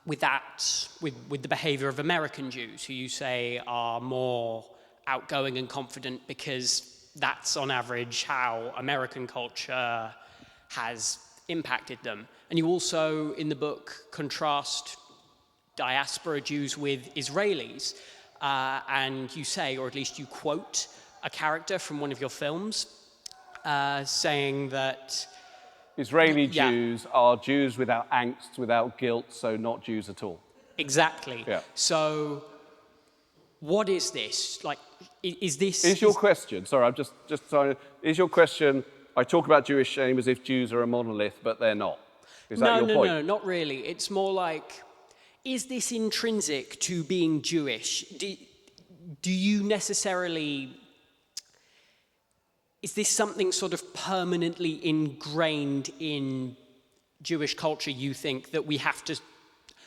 with the behavior of American Jews, who you say are more outgoing and confident because that's on average how American culture has impacted them. And you also, in the book, contrast diaspora Jews with Israelis. And you say, or at least you quote, a character from one of your films saying that Israeli Jews are Jews without angst, without guilt, so not Jews at all. Exactly. Yeah. So what is this? Like, is this... Is your question, sorry, I'm just sorry, is your question, I talk about Jewish shame as if Jews are a monolith, but they're not? Is that your point? No, not really. It's more like, is this intrinsic to being Jewish? Do you necessarily... Is this something sort of permanently ingrained in Jewish culture, you think, that we have to,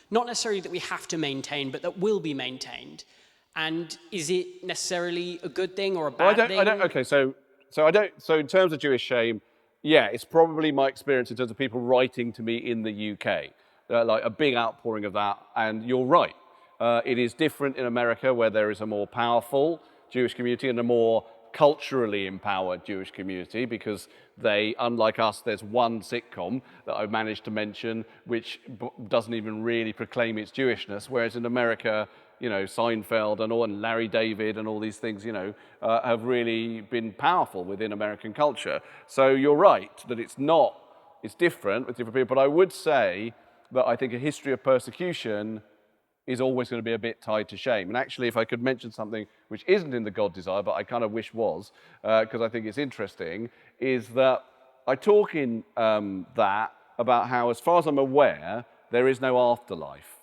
not necessarily that we have to maintain, but that will be maintained? And is it necessarily a good thing or a bad thing? Okay, so in terms of Jewish shame, yeah, it's probably my experience in terms of people writing to me in the UK, like a big outpouring of that, and you're right. It is different in America, where there is a more powerful Jewish community and a more culturally empowered Jewish community, because they, unlike us, there's one sitcom that I managed to mention which doesn't even really proclaim its Jewishness, whereas in America, you know, Seinfeld and Larry David and all these things, you know, have really been powerful within American culture. So you're right that it's different with different people, but I would say that I think a history of persecution is always going to be a bit tied to shame. And actually, if I could mention something which isn't in the God Desire, but I kind of wish was, because I think it's interesting, is that I talk in that about how, as far as I'm aware, there is no afterlife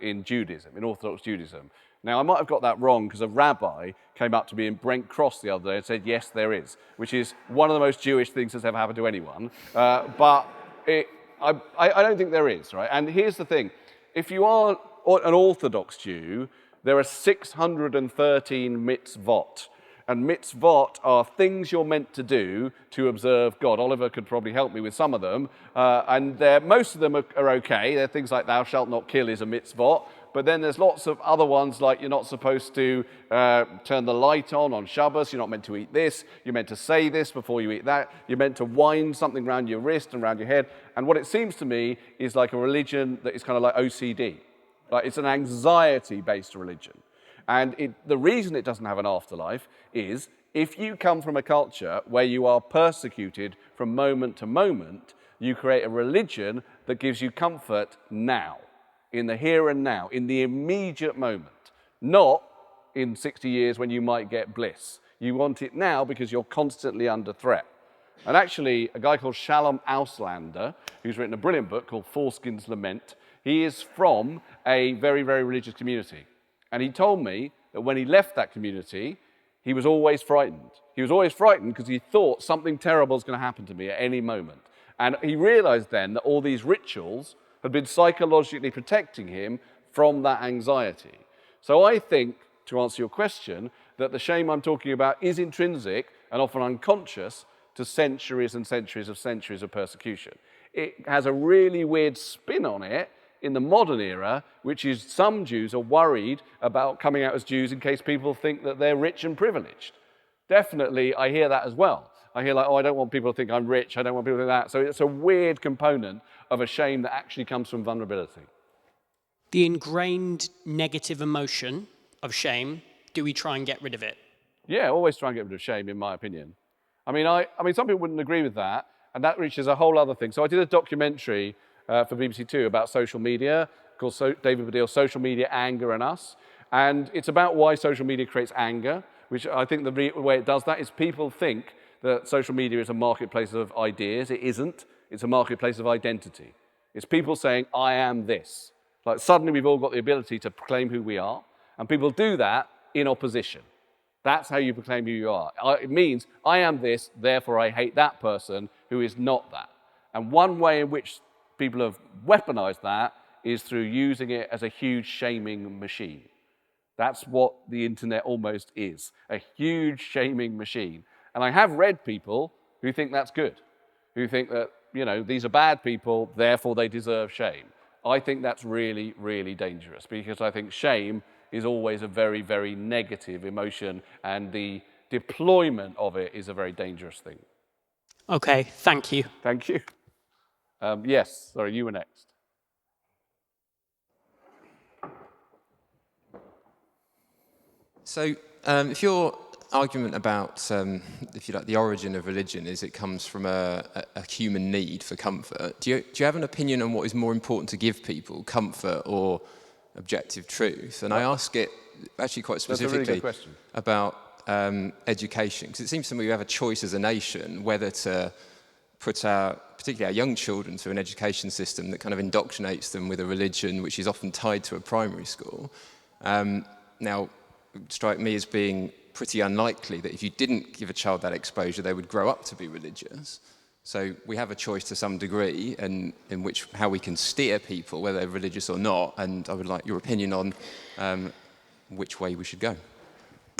in Judaism, in Orthodox Judaism. Now, I might have got that wrong, because a rabbi came up to me in Brent Cross the other day and said, yes, there is, which is one of the most Jewish things that's ever happened to anyone. But I don't think there is, right? And here's the thing. If you are an Orthodox Jew, there are 613 mitzvot. And mitzvot are things you're meant to do to observe God. Oliver could probably help me with some of them. And most of them are okay. They're things like thou shalt not kill is a mitzvot. But then there's lots of other ones, like you're not supposed to turn the light on Shabbos. You're not meant to eat this. You're meant to say this before you eat that. You're meant to wind something around your wrist and around your head. And what it seems to me is like a religion that is kind of like OCD. Like, it's an anxiety-based religion. And the reason it doesn't have an afterlife is if you come from a culture where you are persecuted from moment to moment, you create a religion that gives you comfort now, in the here and now, in the immediate moment, not in 60 years when you might get bliss. You want it now because you're constantly under threat. And actually, a guy called Shalom Auslander, who's written a brilliant book called Foreskin's Lament, he is from a very, very religious community. And he told me that when he left that community, he was always frightened. He was always frightened because he thought something terrible is going to happen to me at any moment. And he realized then that all these rituals had been psychologically protecting him from that anxiety. So I think, to answer your question, that the shame I'm talking about is intrinsic and often unconscious to centuries and centuries of persecution. It has a really weird spin on it in the modern era, which is some Jews are worried about coming out as Jews in case people think that they're rich and privileged. Definitely, I hear that as well. I hear like, oh, I don't want people to think I'm rich, I don't want people to think that. So it's a weird component of a shame that actually comes from vulnerability. The ingrained negative emotion of shame, do we try and get rid of it? Yeah, always try and get rid of shame, in my opinion. I mean, some people wouldn't agree with that. And that reaches a whole other thing. So I did a documentary for BBC Two about social media called David Baddiel, Social Media, Anger and Us. And it's about why social media creates anger, which I think the way it does that is people think that social media is a marketplace of ideas. It isn't. It's a marketplace of identity. It's people saying, I am this. Like suddenly we've all got the ability to proclaim who we are, and people do that in opposition. That's how you proclaim who you are. It means, I am this, therefore I hate that person who is not that. And one way in which people have weaponized that is through using it as a huge shaming machine. That's what the internet almost is, a huge shaming machine. And I have read people who think that's good, who think that, you know, these are bad people, therefore they deserve shame. I think that's really, really dangerous, because I think shame is always a very, very negative emotion, and the deployment of it is a very dangerous thing. Okay, thank you. Thank you. Yes, sorry, you were next. So, if your argument about, if you like, the origin of religion is it comes from a human need for comfort, do you have an opinion on what is more important to give people, comfort or objective truth? And I ask it actually quite specifically about education, because it seems to me we have a choice as a nation whether to put particularly our young children through an education system that kind of indoctrinates them with a religion which is often tied to a primary school. Now, it would strike me as being pretty unlikely that if you didn't give a child that exposure, they would grow up to be religious. So we have a choice to some degree in which how we can steer people, whether they're religious or not, and I would like your opinion on which way we should go.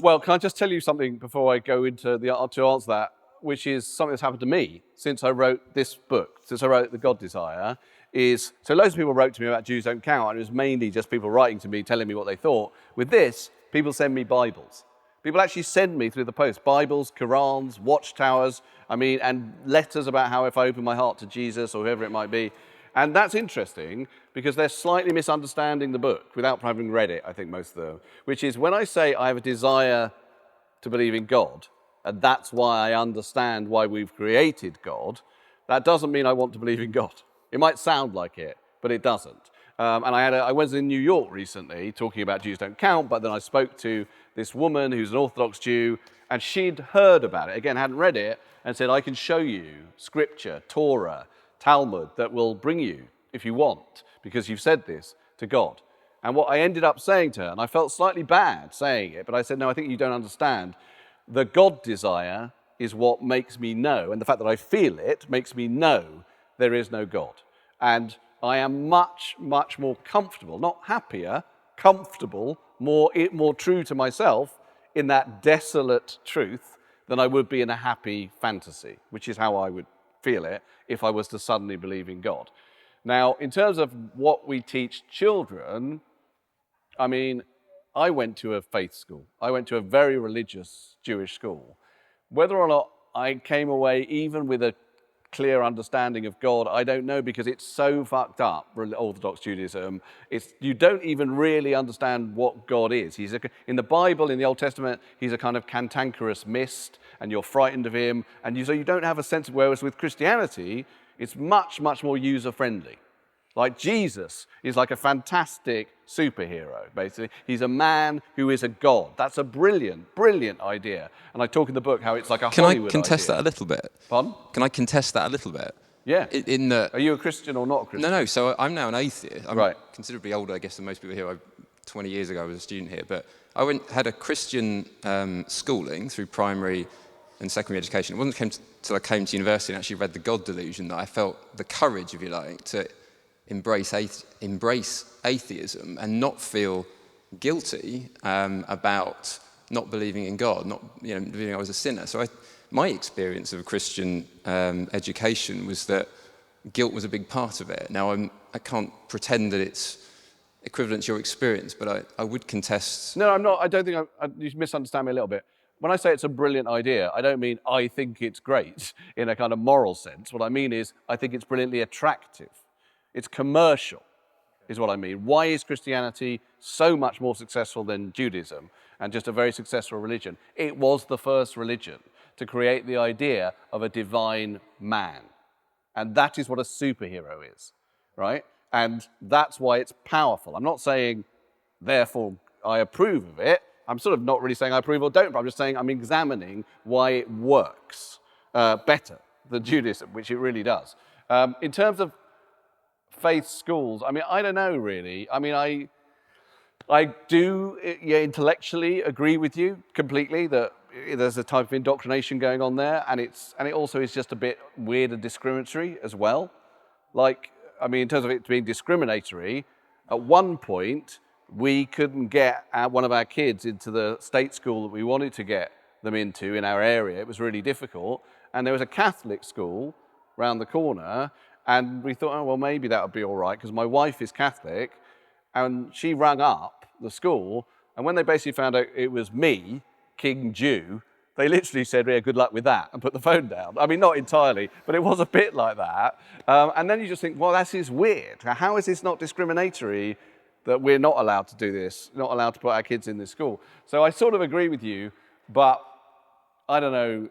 Well, can I just tell you something before I go into to answer that, which is something that's happened to me since I wrote this book, since I wrote The God Desire, is, so loads of people wrote to me about Jews Don't Count, and it was mainly just people writing to me, telling me what they thought. With this, people send me Bibles. People actually send me through the post Bibles, Qurans, watchtowers, and letters about how if I open my heart to Jesus or whoever it might be. And that's interesting because they're slightly misunderstanding the book without having read it, I think most of them, which is when I say I have a desire to believe in God, and that's why I understand why we've created God, that doesn't mean I want to believe in God. It might sound like it, but it doesn't. And I was in New York recently talking about Jews Don't Count, but then I spoke to this woman who's an Orthodox Jew, and she'd heard about it, again, hadn't read it, and said, I can show you scripture, Torah, Talmud, that will bring you, if you want, because you've said this, to God. And what I ended up saying to her, and I felt slightly bad saying it, but I said, no, I think you don't understand. The God desire is what makes me know, and the fact that I feel it makes me know there is no God. And I am much, much more comfortable, not happier, comfortable, more true to myself in that desolate truth than I would be in a happy fantasy, which is how I would feel it if I was to suddenly believe in God. Now, in terms of what we teach children, I went to a faith school. I went to a very religious Jewish school. Whether or not I came away even with a clear understanding of God, I don't know, because it's so fucked up, Orthodox Judaism. You don't even really understand what God is. In the Bible, in the Old Testament, he's a kind of cantankerous mist, and you're frightened of him, and so you don't have a sense of, whereas with Christianity, it's much, much more user-friendly. Like Jesus is like a fantastic superhero, basically. He's a man who is a god. That's a brilliant, brilliant idea. And I talk in the book how it's like a Hollywood idea. Can I contest that a little bit? Pardon? Can I contest that a little bit? Yeah. Are you a Christian or not a Christian? No. So I'm now an atheist. I'm right. Considerably older, I guess, than most people here. 20 years ago, I was a student here. But I had a Christian schooling through primary and secondary education. It wasn't until I came to university and actually read The God Delusion that I felt the courage, if you like, to embrace atheism and not feel guilty about not believing in God, not believing I was a sinner. So my experience of Christian education was that guilt was a big part of it. Now I can't pretend that it's equivalent to your experience, but I would contest. No, I'm not. I don't think you misunderstand me a little bit. When I say it's a brilliant idea, I don't mean I think it's great in a kind of moral sense. What I mean is I think it's brilliantly attractive. It's commercial, is what I mean. Why is Christianity so much more successful than Judaism and just a very successful religion? It was the first religion to create the idea of a divine man. And that is what a superhero is, right? And that's why it's powerful. I'm not saying, therefore, I approve of it. I'm sort of not really saying I approve or don't, but I'm just saying I'm examining why it works better than Judaism, which it really does. In terms of faith schools, I mean, I don't know really. I mean, I do intellectually agree with you completely that there's a type of indoctrination going on there, and it also is just a bit weird and discriminatory as well. Like, I mean, in terms of it being discriminatory, at one point we couldn't get one of our kids into the state school that we wanted to get them into in our area. It was really difficult, and there was a Catholic school round the corner, and we thought, oh well, maybe that would be all right because my wife is Catholic, and she rang up the school, and when they basically found out it was me, King Jew, they literally said, yeah, good luck with that, and put the phone down. I mean, not entirely, but it was a bit like that. And then you just think, well, that is weird. How is this not discriminatory that we're not allowed to do this, not allowed to put our kids in this school? So I sort of agree with you, but I don't know,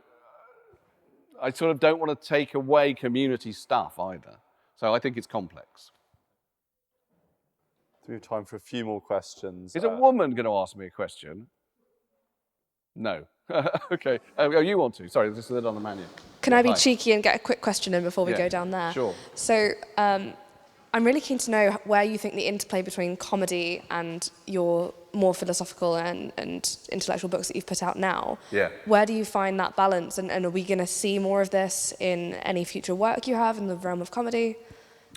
I sort of don't want to take away community stuff either. So I think it's complex. We have time for a few more questions. Is a woman going to ask me a question? No. Okay. Oh, you want to? Sorry, this is it on the menu. Can I be cheeky and get a quick question in before we go down there? Sure. So I'm really keen to know where you think the interplay between comedy and your more philosophical and intellectual books that you've put out now. Yeah. Where do you find that balance? And are we going to see more of this in any future work you have in the realm of comedy?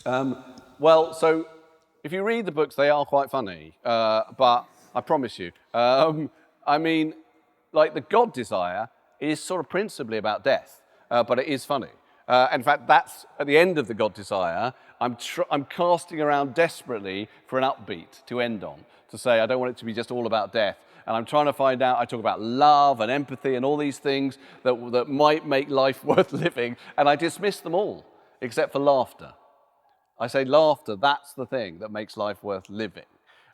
Well, so if you read the books, they are quite funny, but I promise you. I mean, like the God Desire is sort of principally about death, but it is funny. In fact, that's at the end of the God Desire. I'm casting around desperately for an upbeat to end on, to say I don't want it to be just all about death. And I'm trying to find out, I talk about love and empathy and all these things that might make life worth living, and I dismiss them all, except for laughter. I say laughter, that's the thing that makes life worth living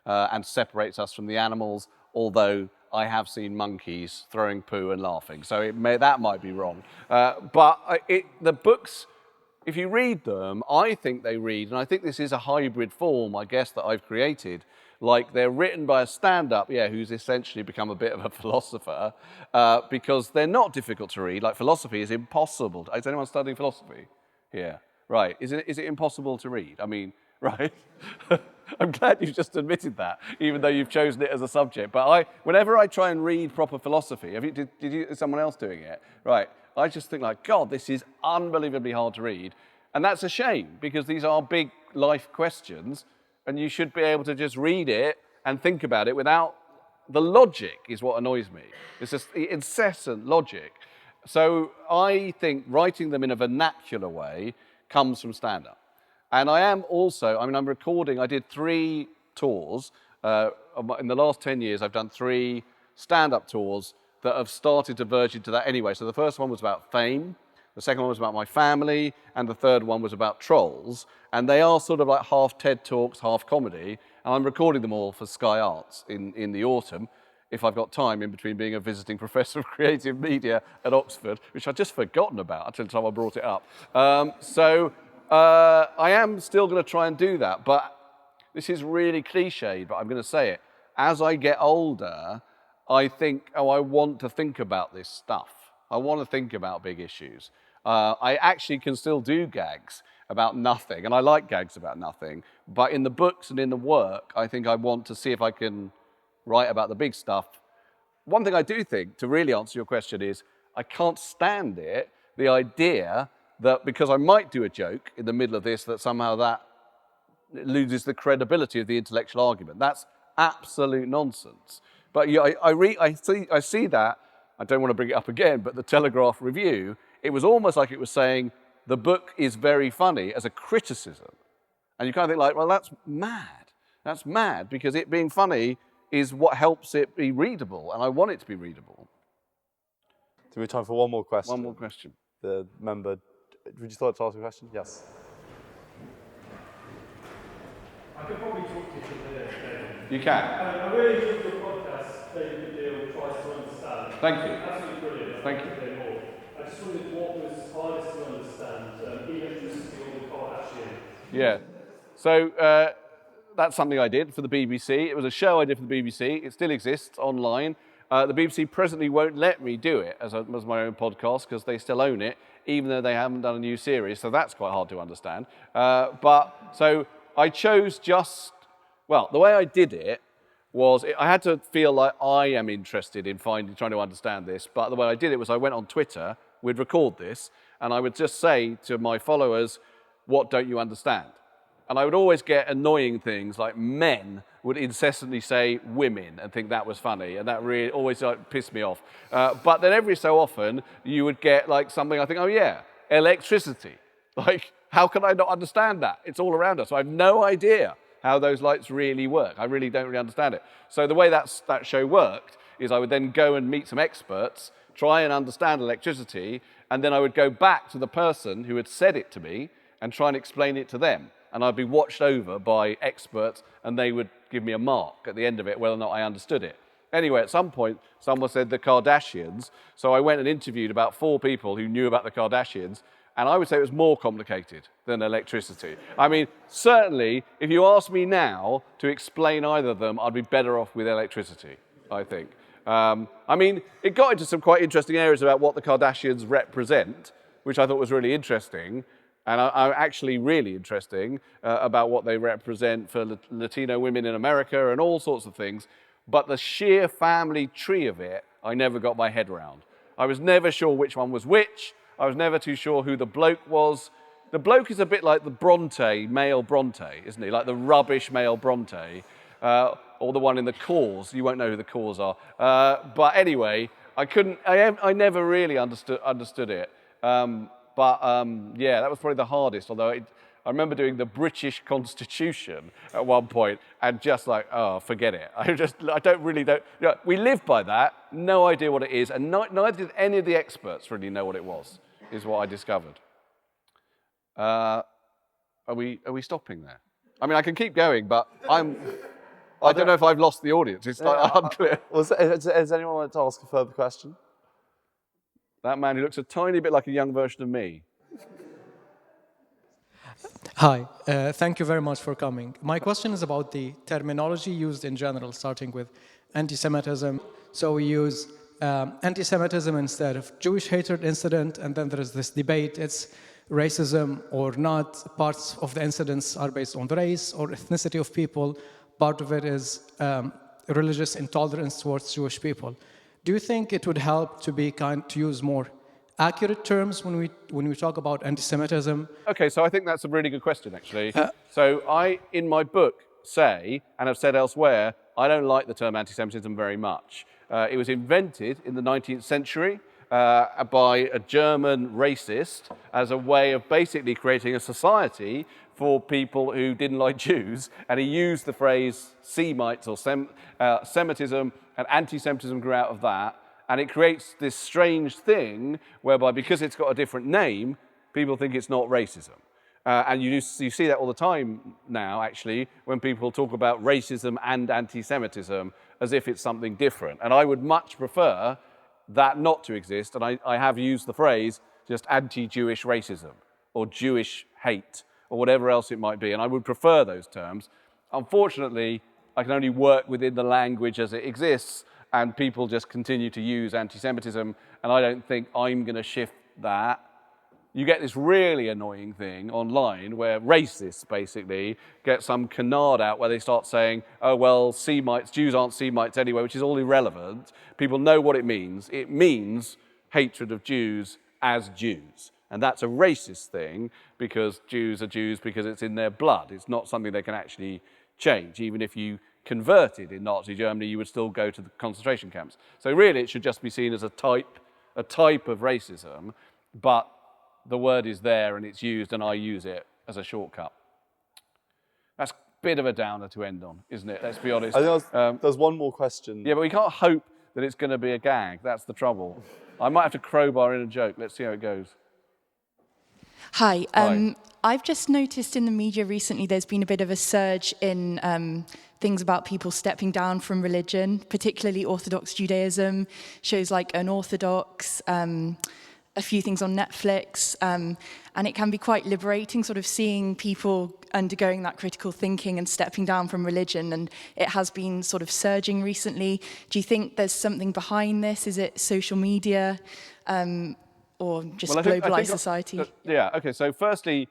and separates us from the animals, although I have seen monkeys throwing poo and laughing, so that might be wrong. But the books, if you read them, I think they read, and I think this is a hybrid form, I guess, that I've created, like they're written by a stand-up, who's essentially become a bit of a philosopher, because they're not difficult to read. Like philosophy is impossible. Is anyone studying philosophy? Yeah, right. Is it impossible to read? I mean, right? I'm glad you've just admitted that, even though you've chosen it as a subject. But whenever I try and read proper philosophy, is someone else doing it? Right. I just think like, God, this is unbelievably hard to read. And that's a shame, because these are big life questions, and you should be able to just read it and think about it without the logic is what annoys me. It's just the incessant logic. So I think writing them in a vernacular way comes from stand-up. And I am also, I'm recording, I did 3 tours. In the last 10 years, I've done 3 stand-up tours that have started to verge into that anyway. So the first one was about fame, the second one was about my family, and the third one was about trolls. And they are sort of like half TED Talks, half comedy. And I'm recording them all for Sky Arts in the autumn, if I've got time in between being a visiting professor of creative media at Oxford, which I'd just forgotten about until someone brought it up. I am still going to try and do that, but this is really cliched, but I'm going to say it. As I get older, I think, I want to think about this stuff. I want to think about big issues. I actually can still do gags about nothing, and I like gags about nothing, but in the books and in the work, I think I want to see if I can write about the big stuff. One thing I do think, to really answer your question, is I can't stand it, the idea that because I might do a joke in the middle of this, that somehow that loses the credibility of the intellectual argument. That's absolute nonsense. But I see that, I don't want to bring it up again, but the Telegraph review, it was almost like it was saying the book is very funny as a criticism. And you kind of think like, well, that's mad. That's mad, because it being funny is what helps it be readable, and I want it to be readable. Do we have time for one more question? One more question. The member, would you like to ask a question? Yes. I could probably talk to you for the day. You can. I really enjoyed your podcast, David Baddiel Tries to Understand. Thank you. Absolutely brilliant. Thank you. I just wondered what was hardest to understand, electricity or the Kardashian? Yeah. So that's something I did for the BBC. It was a show I did for the BBC. It still exists online. The BBC presently won't let me do it as my own podcast because they still own it, even though they haven't done a new series. So that's quite hard to understand. So I chose the way I did it was I had to feel like I am interested in trying to understand this. But the way I did it was I went on Twitter, we'd record this, and I would just say to my followers, what don't you understand? And I would always get annoying things like men would incessantly say women and think that was funny, and that really always pissed me off. But then every so often you would get like something I think, oh yeah, electricity. Like, how can I not understand that? It's all around us. I have no idea how those lights really work. I really don't really understand it. So the way that show worked is I would then go and meet some experts, try and understand electricity, and then I would go back to the person who had said it to me and try and explain it to them. And I'd be watched over by experts, and they would give me a mark at the end of it, whether or not I understood it. Anyway, at some point, someone said the Kardashians, so I went and interviewed about 4 people who knew about the Kardashians, and I would say it was more complicated than electricity. I mean, certainly, if you ask me now to explain either of them, I'd be better off with electricity, I think. I mean, it got into some quite interesting areas about what the Kardashians represent, which I thought was really interesting. And I'm actually really interesting about what they represent for Latino women in America and all sorts of things. But the sheer family tree of it, I never got my head around. I was never sure which one was which. I was never too sure who the bloke was. The bloke is a bit like the male Bronte, isn't he? Like the rubbish male Bronte, or the one in the Cause. You won't know who the Cause are. But anyway, I never really understood it. Yeah, that was probably the hardest, although I remember doing the British Constitution at one point and just like, oh, forget it. I don't really know. You know, we live by that, no idea what it is, and neither did any of the experts really know what it was, is what I discovered. Are we stopping there? I mean, I can keep going, but I don't know if I've lost the audience. It's like unclear. Does anyone want to ask a further question? That man who looks a tiny bit like a young version of me. Hi, thank you very much for coming. My question is about the terminology used in general, starting with anti-Semitism. So we use anti-Semitism instead of Jewish hatred incident, and then there is this debate, it's racism or not. Parts of the incidents are based on race or ethnicity of people. Part of it is religious intolerance towards Jewish people. Do you think it would help to use more accurate terms when we talk about anti-Semitism? Okay, so I think that's a really good question, actually. So I, in my book, say, and have said elsewhere, I don't like the term anti-Semitism very much. It was invented in the 19th century by a German racist as a way of basically creating a society for people who didn't like Jews, and he used the phrase Semites or Semitism, and anti-Semitism grew out of that, and it creates this strange thing whereby because it's got a different name, people think it's not racism. And you see that all the time now, actually, when people talk about racism and anti-Semitism as if it's something different. And I would much prefer that not to exist, and I have used the phrase just anti-Jewish racism or Jewish hate or whatever else it might be, and I would prefer those terms. Unfortunately, I can only work within the language as it exists, and people just continue to use anti-Semitism, and I don't think I'm going to shift that. You get this really annoying thing online where racists basically get some canard out where they start saying, oh, well, Semites, Jews aren't Semites anyway, which is all irrelevant. People know what it means. It means hatred of Jews as Jews. And that's a racist thing because Jews are Jews because it's in their blood. It's not something they can actually change. Even if you converted in Nazi Germany, you would still go to the concentration camps. So really it should just be seen as a type of racism, but the word is there and it's used and I use it as a shortcut. That's a bit of a downer to end on, isn't it? Let's be honest. I think there's one more question. Yeah, but we can't hope that it's going to be a gag. That's the trouble. I might have to crowbar in a joke. Let's see how it goes. Hi. I've just noticed in the media recently there's been a bit of a surge in things about people stepping down from religion, particularly Orthodox Judaism, shows like Unorthodox, a few things on Netflix, and it can be quite liberating, sort of seeing people undergoing that critical thinking and stepping down from religion, and it has been sort of surging recently. Do you think there's something behind this? Is it social media, or just globalized society? Yeah, okay, so firstly,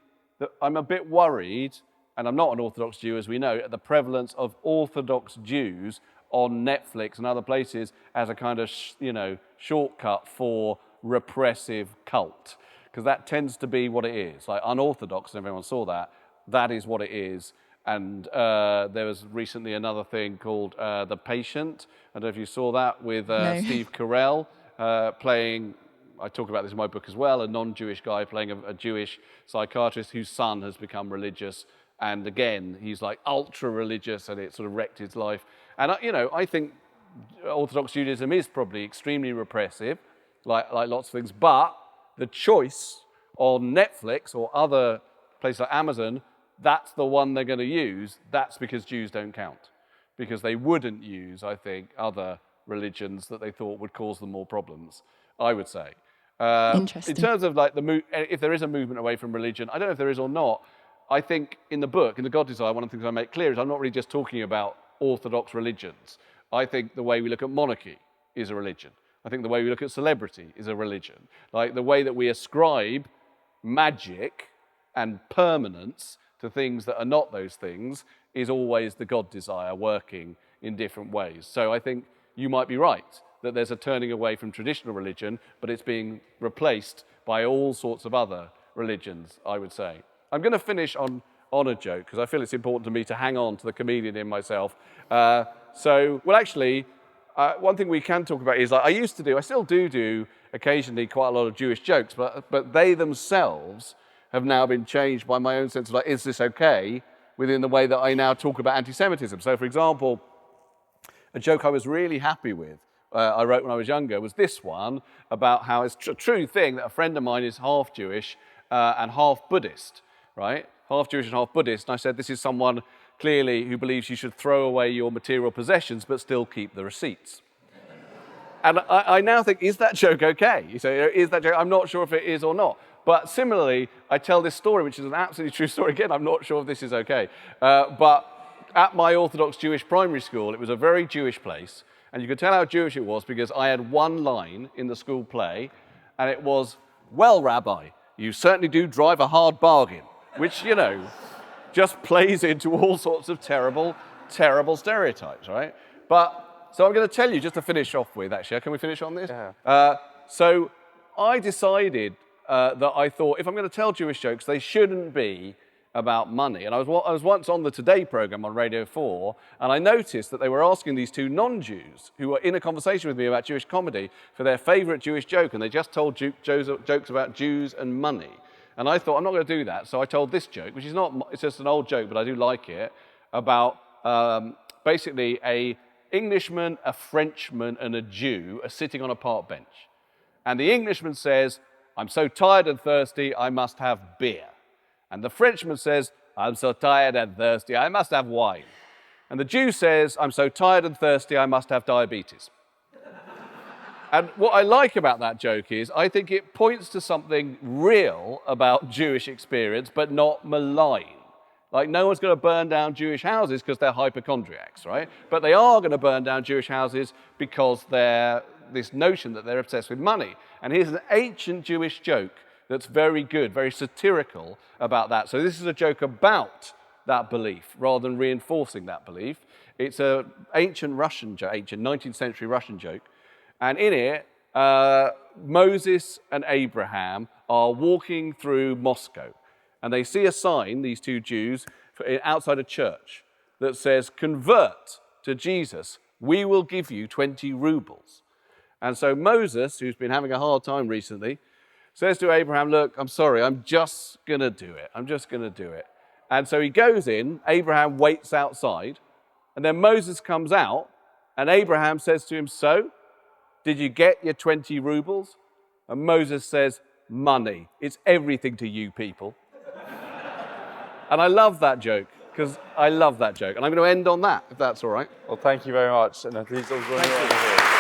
I'm a bit worried, and I'm not an Orthodox Jew, as we know, at the prevalence of Orthodox Jews on Netflix and other places as a kind of, shortcut for repressive cult, because that tends to be what it is. Like unorthodox, and everyone saw that. That is what it is. And there was recently another thing called The Patient. I don't know if you saw that with No. Steve Carell playing. I talk about this in my book as well. A non-Jewish guy playing a Jewish psychiatrist whose son has become religious. And again, he's like ultra religious, and it sort of wrecked his life. And I think Orthodox Judaism is probably extremely repressive, like lots of things. But the choice on Netflix or other places like Amazon, that's the one they're going to use. That's because Jews don't count, because they wouldn't use, I think, other religions that they thought would cause them more problems, I would say. Interesting. In terms of like if there is a movement away from religion, I don't know if there is or not. I think in the book, in The God Desire, one of the things I make clear is I'm not really just talking about Orthodox religions. I think the way we look at monarchy is a religion. I think the way we look at celebrity is a religion. Like the way that we ascribe magic and permanence to things that are not those things is always the God desire working in different ways. So I think you might be right that there's a turning away from traditional religion, but it's being replaced by all sorts of other religions, I would say. I'm going to finish on a joke, because I feel it's important to me to hang on to the comedian in myself. One thing we can talk about is I still do occasionally quite a lot of Jewish jokes, but they themselves have now been changed by my own sense of is this okay, within the way that I now talk about anti-Semitism. So for example, a joke I was really happy with, I wrote when I was younger, was this one about how it's a true thing that a friend of mine is half Jewish and half Buddhist, right? Half Jewish and half Buddhist. And I said, this is someone clearly who believes you should throw away your material possessions but still keep the receipts. And I now think, is that joke okay? You say, is that joke? I'm not sure if it is or not. But similarly, I tell this story, which is an absolutely true story. Again, I'm not sure if this is okay. But at my Orthodox Jewish primary school, it was a very Jewish place. And you could tell how Jewish it was because I had one line in the school play, and it was, well, Rabbi, you certainly do drive a hard bargain, which, just plays into all sorts of terrible, terrible stereotypes, right? So I'm going to tell you, just to finish off with, actually, can we finish on this? Yeah. So I decided that I thought, if I'm going to tell Jewish jokes, they shouldn't be about money. And I was once on the Today programme on Radio 4, and I noticed that they were asking these two non-Jews who were in a conversation with me about Jewish comedy for their favourite Jewish joke, and they just told jokes about Jews and money. And I thought, I'm not going to do that. So I told this joke, which is it's just an old joke, but I do like it, about basically a Englishman, a Frenchman, and a Jew are sitting on a park bench. And the Englishman says, I'm so tired and thirsty, I must have beer. And the Frenchman says, I'm so tired and thirsty, I must have wine. And the Jew says, I'm so tired and thirsty, I must have diabetes. And what I like about that joke is, I think it points to something real about Jewish experience, but not malign. Like, no one's going to burn down Jewish houses because they're hypochondriacs, right? But they are going to burn down Jewish houses because they're this notion that they're obsessed with money. And here's an ancient Jewish joke that's very good, very satirical about that. So this is a joke about that belief rather than reinforcing that belief. It's an ancient 19th century Russian joke. And in it, Moses and Abraham are walking through Moscow. And they see a sign, these two Jews, outside a church that says, convert to Jesus, we will give you 20 rubles. And so Moses, who's been having a hard time recently, says to Abraham, look, I'm sorry, I'm just going to do it. I'm just going to do it. And so he goes in, Abraham waits outside, and then Moses comes out, and Abraham says to him, so, did you get your 20 rubles? And Moses says, money. It's everything to you people. And I love that joke, because I love that joke. And I'm going to end on that, if that's all right. Well, thank you very much. And please all join me.